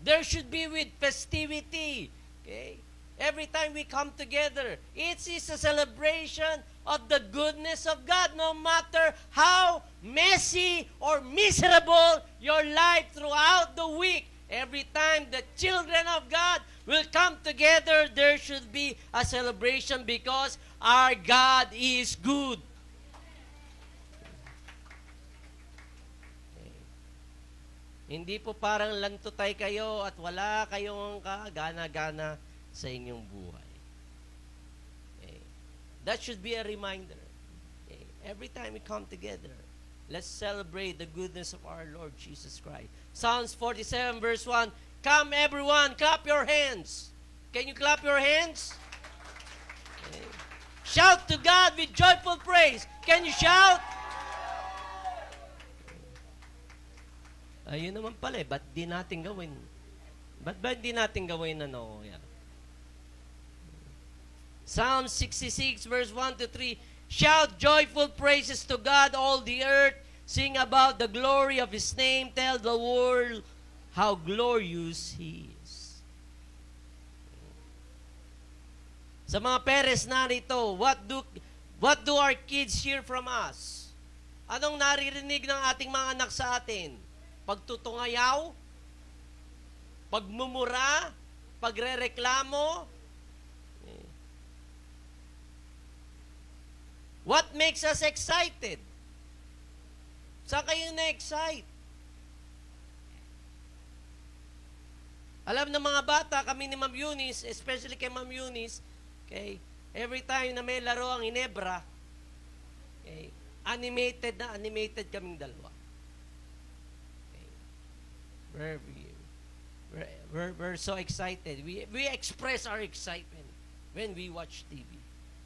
S3: There should be with festivity. Okay. Every time we come together, it is a celebration of the goodness of God, no matter how messy or miserable your life throughout the week. Every time the children of God will come together, there should be a celebration because our God is good. Okay. Hindi po parang lantutay kayo at wala kayong kagana-gana sa inyong buhay. Okay. That should be a reminder. Okay. Every time we come together, let's celebrate the goodness of our Lord Jesus Christ. Psalms 47 verse 1, come everyone, clap your hands. Can you clap your hands? Okay. Shout to God with joyful praise. Can you shout? Ayun naman pala ba't di natin gawin? Ba't ba di natin gawin ano? Yeah. Psalm 66 verse 1 to 3, shout joyful praises to God, all the earth. Sing about the glory of His name. Tell the world how glorious He is. Sa mga parents narito, what do our kids hear from us? Anong naririnig ng ating mga anak sa atin? Pagtutungayaw? Pagmumura? Pagrereklamo? What makes us excited? Saan kayo na-excite? Alam ng mga bata, kami ni Ma'am Eunice, especially kay Ma'am Eunice, okay, every time na may laro ang Ginebra, okay, animated kaming dalawa. Okay. We're so excited. We express our excitement when we watch TV.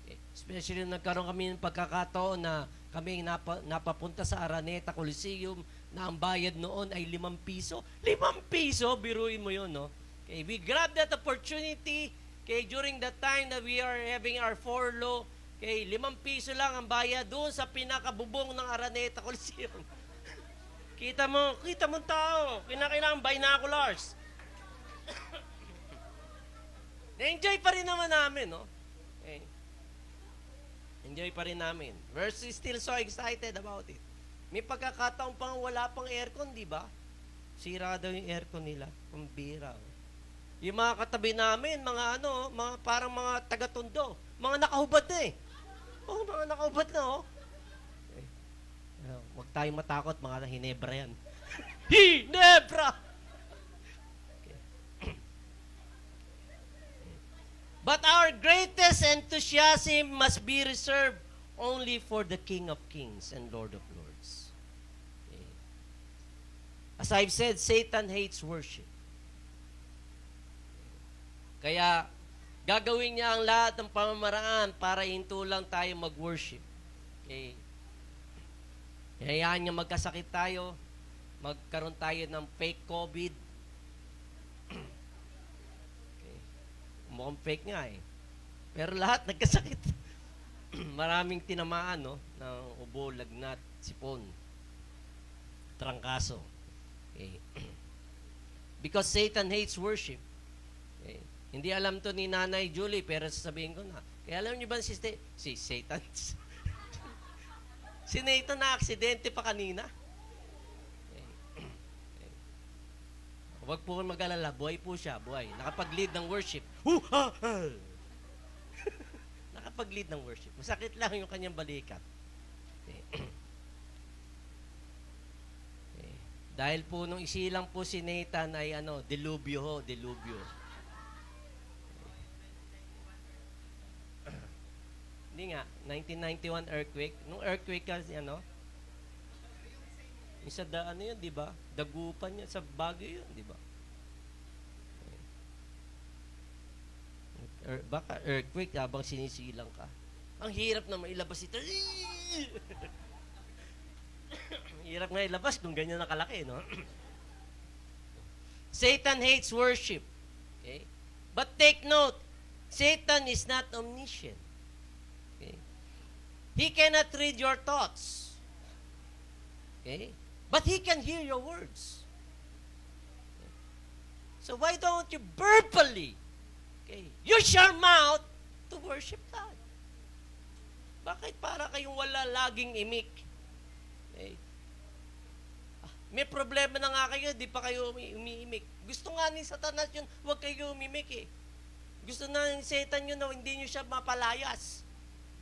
S3: Okay. Especially nagkaroon kami ng pagkakataon na kami napapunta sa Araneta Coliseum na ang bayad noon ay 5 piso. 5 piso, biruin mo yun, no? Okay, we grab that opportunity, okay, during the time that we are having our forlo, okay, 5 piso lang ang bayad doon sa pinakabubong ng Araneta Coliseum. kita mo tao, kinakailangan binoculars. Na-enjoy pa rin naman namin, no? Okay. Enjoy pa rin namin. We're still so excited about it. May pagkakataon pang wala pang aircon, di ba? Sira daw yung aircon nila. Ang bira. Yung mga katabi namin, mga parang mga taga-Tondo. Mga nakahubad na eh. Oh, mga nakahubad na, oh. Okay. Huwag tayong matakot, mga Ginebra yan. Ginebra! Okay. But our greatest enthusiasm must be reserved only for the King of Kings and Lord of Lords. As I've said, Satan hates worship. Kaya, gagawin niya ang lahat ng pamamaraan para hinto lang tayo mag-worship. Okay. Hayaan niya magkasakit tayo, magkaroon tayo ng fake COVID. Okay. Mukhang fake nga eh. Pero lahat nagkasakit. Maraming tinamaan, no? Ng ubo, lagnat, sipon, trangkaso. Okay. Because Satan hates worship. Okay. Hindi alam to ni Nanay Julie, pero sasabihin ko na. Kaya alam niyo ba si Satan? Si Nathan na aksidente pa kanina. Okay. Okay. Huwag po mag-alala, buhay po siya, buhay. Nakapag-lead ng worship. Nakapag-lead ng worship. Masakit lang yung kanyang balikat. Okay. Dahil po nung isilang po si Nathan ay delubyo. Hindi nga, 1991 earthquake. Nung earthquake kasi yung sa yun, di ba? Dagupan yun, sa Baguio yun, di ba? Baka earthquake habang sinisilang ka. Ang hirap na mailabas ito. Hirap nga ilabas kung ganyan nakalaki, no? Satan hates worship. Okay? But take note, Satan is not omniscient. Okay? He cannot read your thoughts. Okay? But he can hear your words. Okay? So why don't you verbally, okay, use your mouth to worship God? Bakit para kayong wala laging imik? Okay. May problema na nga kayo, di pa kayo umiimik. Gusto nga ni Satanas yun, huwag kayo umimik eh. Gusto na ni Satan yun na hindi nyo siya mapalayas.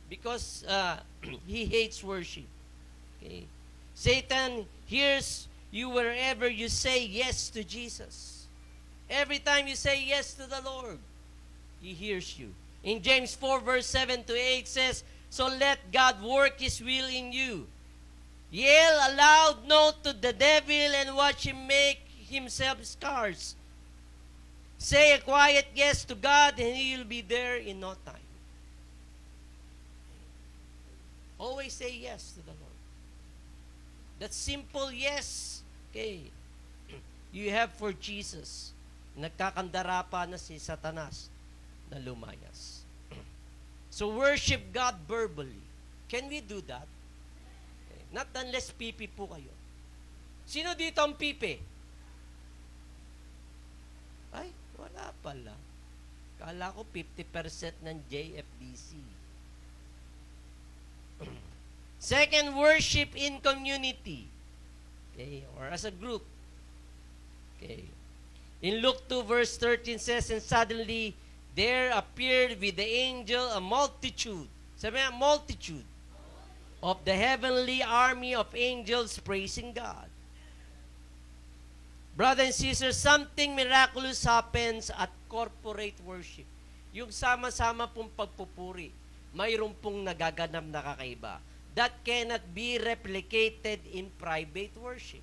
S3: Because he hates worship. Okay. Satan hears you wherever you say yes to Jesus. Every time you say yes to the Lord, he hears you. In James 4 verse 7 to 8 says, so let God work His will in you. Yell a loud no to the devil and watch him make himself scarce. Say a quiet yes to God and He will be there in no time. Always say yes to the Lord. That simple yes, okay, you have for Jesus. Nagkakandara pa na si Satanas na lumayas. So worship God verbally. Can we do that? Not unless pipi po kayo. Sino dito ang pipi? Ay, wala pala. Kala ko 50% ng JFDC. Second, worship in community. Okay, or as a group. Okay. In Luke 2 verse 13 says, and suddenly there appeared with the angel a multitude. Sabi nga, multitude. of the heavenly army of angels praising God. Brothers and sisters, something miraculous happens at corporate worship. Yung sama-sama pong pagpupuri, mayroon pong nagaganap na kakaiba. That cannot be replicated in private worship.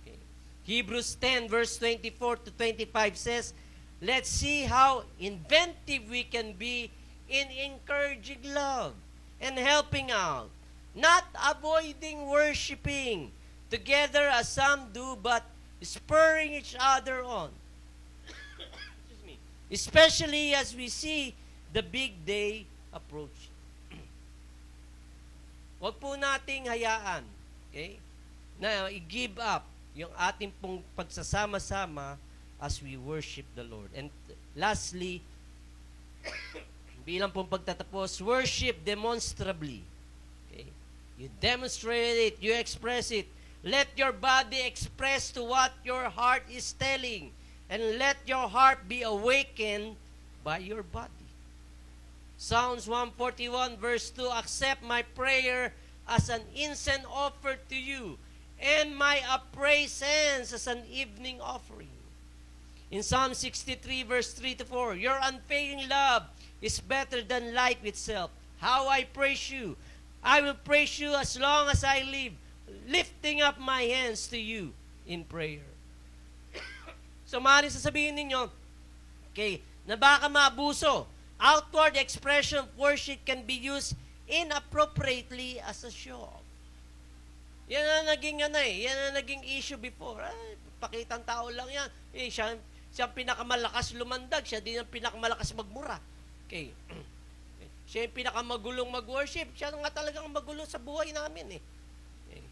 S3: Okay. Hebrews 10 verse 24 to 25 says, let's see how inventive we can be in encouraging love and helping out, not avoiding worshiping together as some do, but spurring each other on. Excuse me. Especially as we see the big day approach. Huwag po nating hayaan, okay, na i-give up yung ating pong pagsasama-sama as we worship the Lord. And lastly, bilang pong pagtatapos, worship demonstrably. Okay? You demonstrate it, you express it. Let your body express to what your heart is telling, and let your heart be awakened by your body. Psalms 141 verse 2, accept my prayer as an incense offered to you, and my appraisance as an evening offering. In Psalm 63 verse 3 to 4, your unfailing love is better than life itself. How I praise you. I will praise you as long as I live, lifting up my hands to you in prayer. So maaaring sasabihin ninyo, okay, na baka maabuso. Outward expression of worship can be used inappropriately as a show. Yan ang naging yan ang naging issue before. Ay, pakitang tao lang yan. Siya ang pinakamalakas lumandag, siya din ang pinakamalakas magmura. Okay. Siya yung pinakamagulong mag-worship, siya nga talagang magulo sa buhay namin eh. Okay.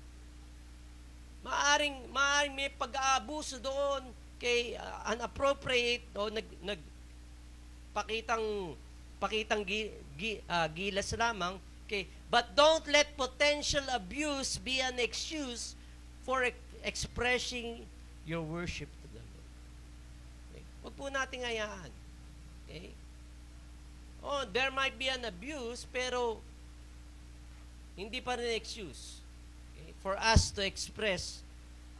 S3: Maaring may pag-aabuso doon kay unappropriate o pakitang gilas lamang. Okay, but don't let potential abuse be an excuse for expressing your worship to the Lord. Okay. Huwag po nating hayaan. Okay? Oh, there might be an abuse, pero hindi pa rin excuse, okay, for us to express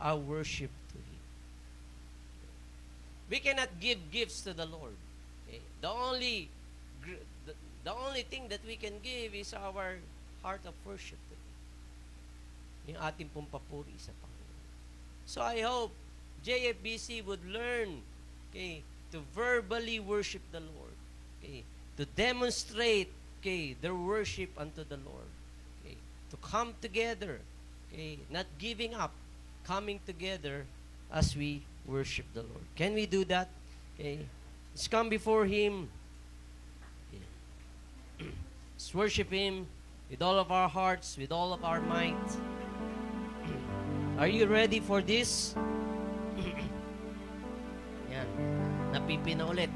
S3: our worship to Him. We cannot give gifts to the Lord. Okay? The only thing that we can give is our heart of worship to Him. Yung ating pong papuri sa Panginoon. So I hope JFBC would learn, okay, to verbally worship the Lord. Okay, to demonstrate, okay, their worship unto the Lord. Okay, to come together, okay, not giving up, coming together as we worship the Lord. Can we do that? Okay, let's come before Him. Let's worship Him with all of our hearts, with all of our might. Are you ready for this? Yan. Napipi na ulit.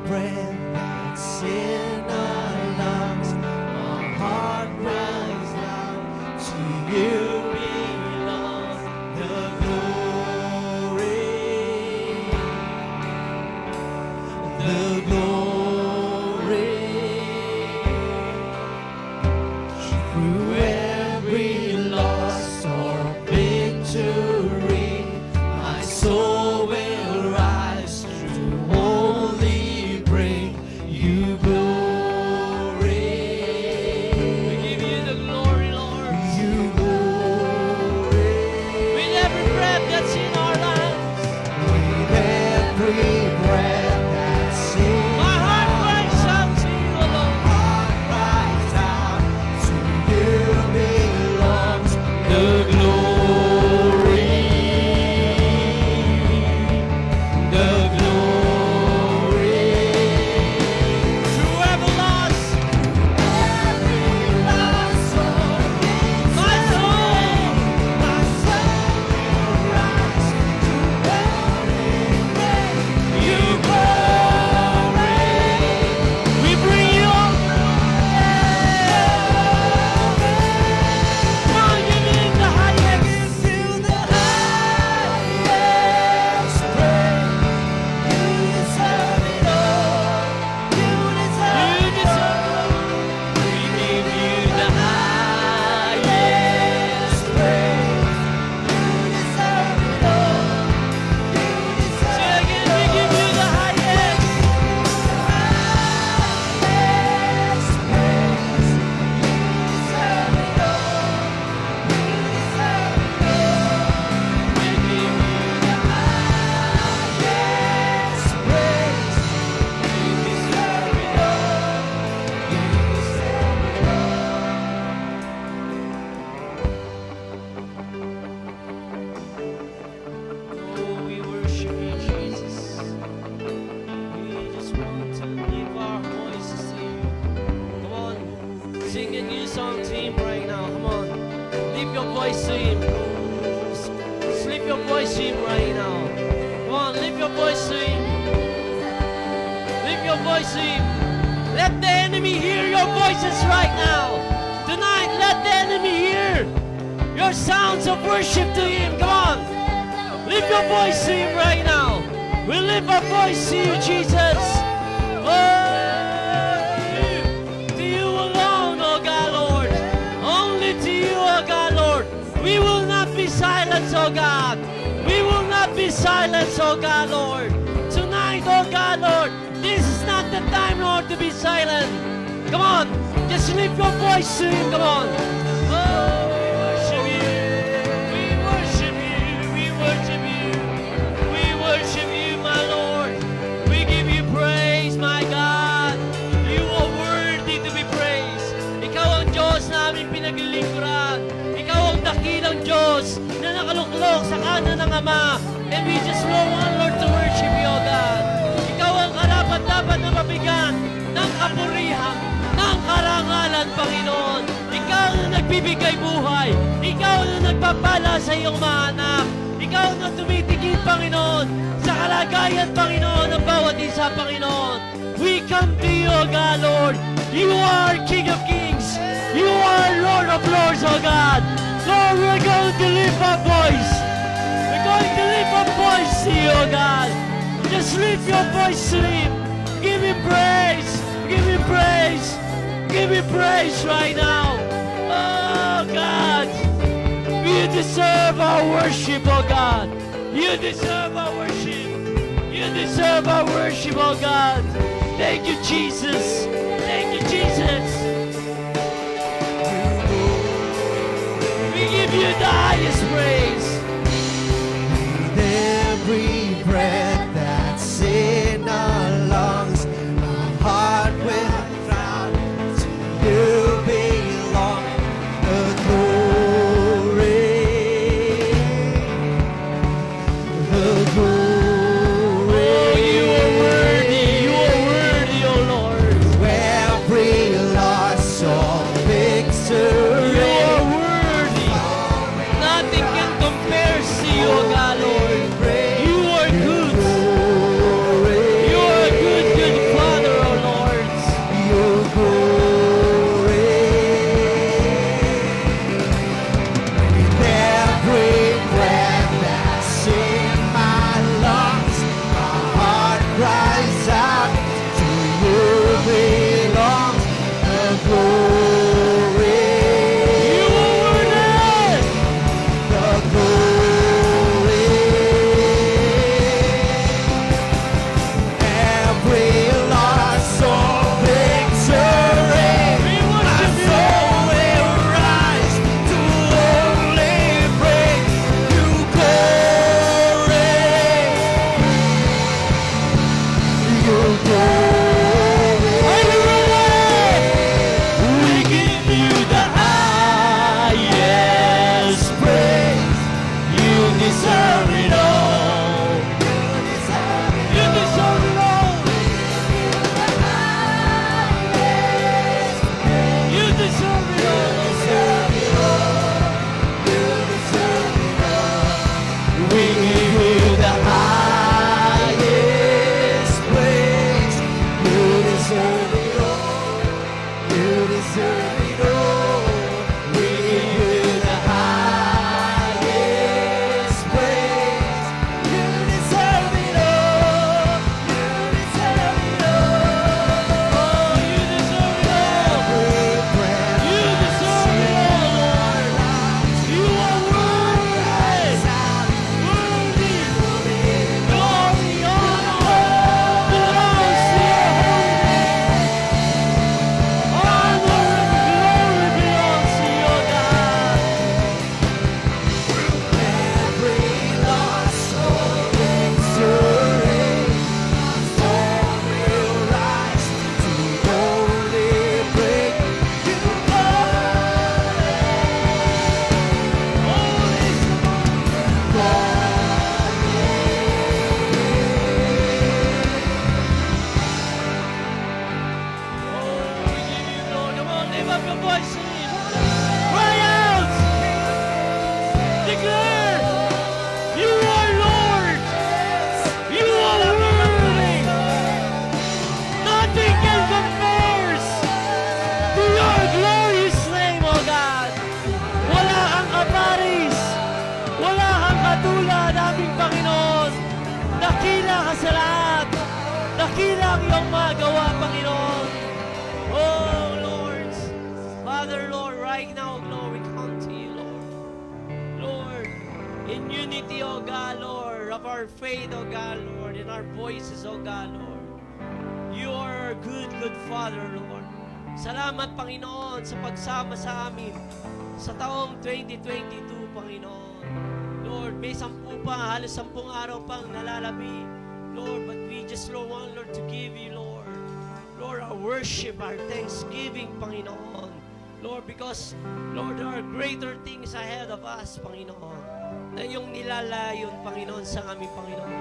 S2: breath that's in our lungs, our heart cries out to you belongs the glory, the glory. Through every loss or victory, my soul will rise to only bring you glory.
S3: We give you the glory, Lord.
S2: You glory.
S3: With every breath that's in our lungs,
S2: With every breath that's in
S3: my heart cries out to you alone.
S2: heart cries out to you belongs the glory, the glory.
S3: Through every loss, my soul,
S2: My soul will rise to
S3: you glory. We bring you all Come on, give him the highest.
S2: to the highest praise. You deserve it all. You deserve
S3: You
S2: it
S3: deserve
S2: all.
S3: We give you the highest.
S2: Praise. You deserve it all. You
S3: Say
S2: deserve
S3: again, we give you the highest.
S2: highest praise. You deserve it all. You deserve it all.
S3: We give you the
S2: Highest praise. You deserve it all. You deserve it
S3: Oh, we worship you, Jesus. We just want to lift our voices to you. Come on, sing a new song to him right now. Come on, lift your voice to him. Just lift your voice to him right now. Come on, lift your voice to him. Lift your voice to him. Let the enemy hear your voices right now. Tonight, let the enemy hear your sounds of worship to him. Come on. Lift your voice to him right now. We lift our voice to you, Jesus. Oh, to you alone, oh God, Lord. Only to you, oh God, Lord. We will not be silenced, oh God. We will not be silenced, oh God, Lord. Tonight, oh God, Lord, this is not the time, Lord, to be silent. Come on, just lift your voice to him. Come on. Oh, we worship you. We worship you. We worship you. We worship you, my Lord. We give you praise, my God. You are worthy to be praised. Ikaw ang Diyos namin pinaglilingkuran. Ikaw ang dakilang Diyos na nakaluklok sa kanan ng Ama. And we just want, Lord, to worship you, O God. Ikaw ang karapat-dapat na mabigyan ng kapurihan, ng karangalan, Panginoon. Ikaw na nagbibigay buhay. Ikaw na nagpapala sa iyong mga anak. Ikaw na tumitigil, Panginoon, sa kalagayan, Panginoon, ng bawat isa, Panginoon. We come to you, O God, Lord. You are King of Kings. You are Lord of Lords, O God. Lord, we're going to lift our voice. We're going to lift our voice to you, O God. Just lift your voice to him. Give him praise. Give him praise. Give him praise right now. Oh, God. You deserve our worship, oh God. You deserve our worship. You deserve our worship, oh God. Thank you, Jesus. Thank you, Jesus. We give you the highest praise.
S2: With every breath that's in our lungs, our heart will drown to you belong the glory, the glory.
S3: Oh, you are worthy, oh Lord.
S2: With
S3: mong magawa, Panginoon. Oh, Lord. Father, Lord, right now, Lord, we come to you, Lord. Lord, in unity, oh God, Lord, of our faith, oh God, Lord, in our voices, oh God, Lord. You are a good, good Father, Lord. Salamat, Panginoon, sa pagsama sa amin sa taong 2022, Panginoon. Lord, may 10 pa, halos 10 araw pang nalalabi. Lord, but we just want, Lord, to give you, Lord, our worship, our thanksgiving, Panginoon. Lord, because, Lord, there are greater things ahead of us, Panginoon, na yung nilalayon, Panginoon, sa aming Panginoon.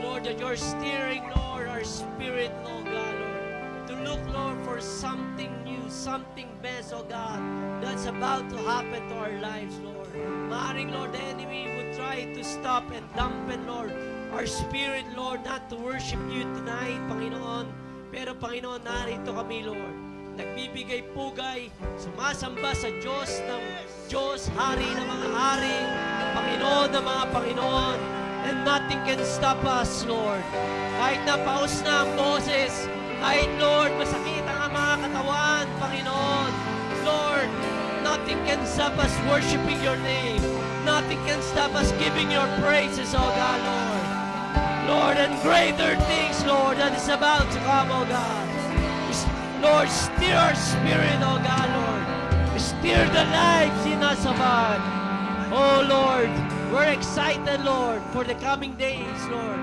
S3: Lord, that you're steering, Lord, our spirit, oh God, Lord, to look, Lord, for something new, something best, oh God, that's about to happen to our lives, Lord. Maaring, Lord, the enemy would try to stop and dampen, Lord, our spirit, Lord, not to worship you tonight, Panginoon. Pero, Panginoon, narito kami, Lord. Nagbibigay pugay, sumasamba sa Diyos ng Diyos, Hari ng mga hari, Panginoon ng mga Panginoon. And nothing can stop us, Lord. Kahit napaus na ang boses, kahit, Lord, masakit ang mga katawan, Panginoon. Lord, nothing can stop us worshiping your name. Nothing can stop us giving your praises, oh God, Lord. Lord, and greater things, Lord, that is about to come, oh God. Lord, stir our spirit, oh God, Lord. Stir the lives in us, oh God. Oh, Lord, we're excited, Lord, for the coming days, Lord,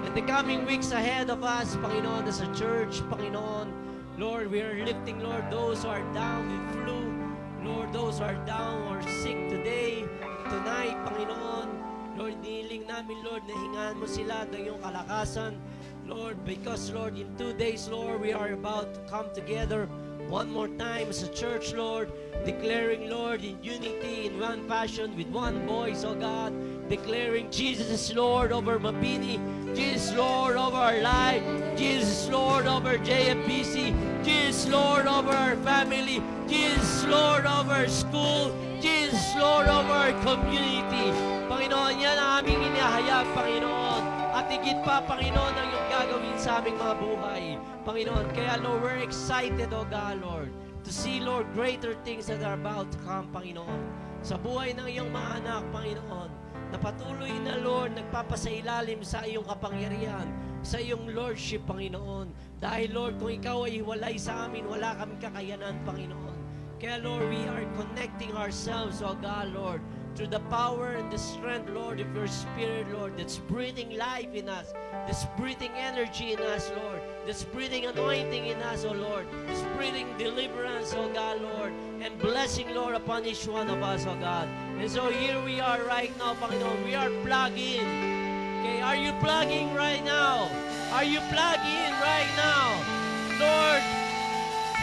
S3: and the coming weeks ahead of us, Panginoon, as a church, Panginoon. Lord, we are lifting, Lord, those who are down with flu, Lord, those who are down or sick today, tonight, Panginoon. Lord, nihiling namin, Lord, na hingaan mo sila ng iyong kalakasan. Lord, because, Lord, in 2 days, Lord, we are about to come together one more time as a church, Lord, declaring, Lord, in unity, in one passion, with one voice, oh God, declaring Jesus is Lord over Mabini, Jesus Lord over our life, Jesus Lord over JFBC, Jesus Lord over our family, Jesus Lord over our school, Jesus Lord over our community. Panginoon, yan ang aming inihayag, Panginoon. At higit pa, Panginoon, ang iyong gagawin sa aming mga buhay. Panginoon, kaya, Lord, we're excited, oh God, Lord, to see, Lord, greater things that are about to come, Panginoon. Sa buhay ng iyong mga anak, Panginoon, na patuloy na, Lord, nagpapasailalim sa iyong kapangyarihan, sa iyong Lordship, Panginoon. Dahil, Lord, kung ikaw ay hiwalay sa amin, wala kaming kakayanan, Panginoon. Kaya, Lord, we are connecting ourselves, oh God, Lord, through the power and the strength, Lord, of your Spirit, Lord, that's breathing life in us, that's breathing energy in us, Lord, that's breathing anointing in us, oh Lord, that's breathing deliverance, oh God, Lord, and blessing, Lord, upon each one of us, oh God. And so here we are right now, Panginoon, we are plugged in. Okay, are you plugging right now? Are you plugged in right now? Lord,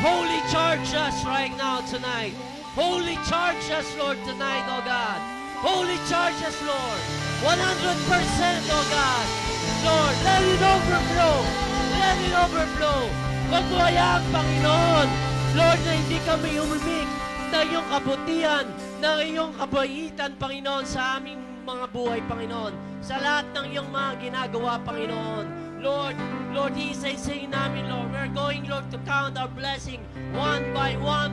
S3: holy charge us right now tonight. Holy charge us, Lord, tonight, oh God. Holy charge us, Lord. 100%, oh God. Lord, let it overflow. Let it overflow. Huwag mo hayaan, Panginoon, Lord, na hindi kami umimik ng iyong kabutihan, ng iyong kabaitan, Panginoon, sa aming mga buhay, Panginoon. Sa lahat ng iyong mga ginagawa, Panginoon. Lord, isa-isayin namin, Lord. We're going, Lord, to count our blessing one by one.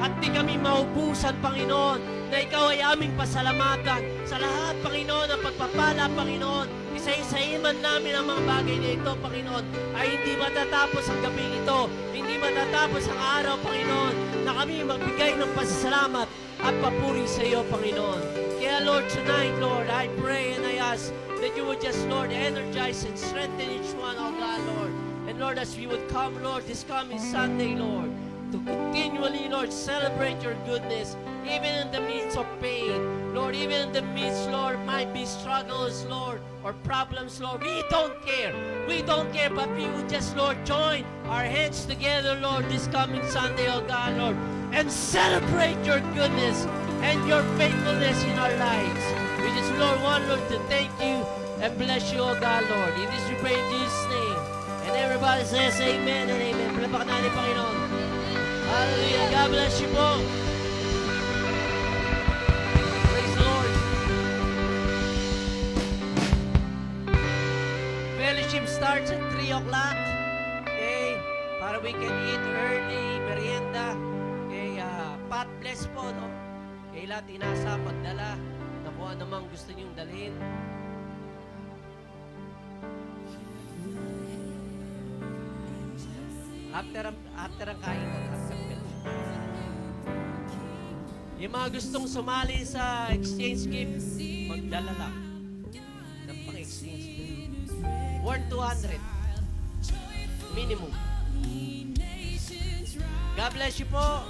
S3: At di kami maubusan, Panginoon, na ikaw ay aming pasalamatan sa lahat, Panginoon, ng pagpapala, Panginoon. Isa-isayin man namin ang mga bagay na ito, Panginoon, ay hindi matatapos ang gabing ito, hindi matatapos ang araw, Panginoon, na kami magbigay ng pasasalamat at papuri sa iyo, Panginoon. Kaya, Lord, tonight, Lord, I pray and I ask that you would just, Lord, energize and strengthen each one, oh God, Lord. And Lord, as we would come, Lord, this coming Sunday, Lord, to continually, Lord, celebrate your goodness, even in the midst of pain. Lord, even in the midst, Lord, might be struggles, Lord, or problems, Lord. We don't care. We don't care, but we would just, Lord, join our hands together, Lord, this coming Sunday, oh God, Lord, and celebrate your goodness and your faithfulness in our lives. We just, Lord, want, Lord, to thank you and bless you, oh God, Lord. In this we pray in Jesus' name. And everybody says amen and amen. Palapakan natin, Panginoon. Hallelujah. God bless you po. Praise the Lord. Fellowship starts at 3. 3 o'clock. Okay? Para we can eat early, merienda. Okay? Pot bless po, no? Okay, lahat inasa, pagdala na kung ano mang gusto niyong dalhin. After ang kainan, after fellowship. Yung mga gustong sumali sa exchange gift, magdala lang ng pang-exchange gift. Worth 200. Minimum. God bless you po.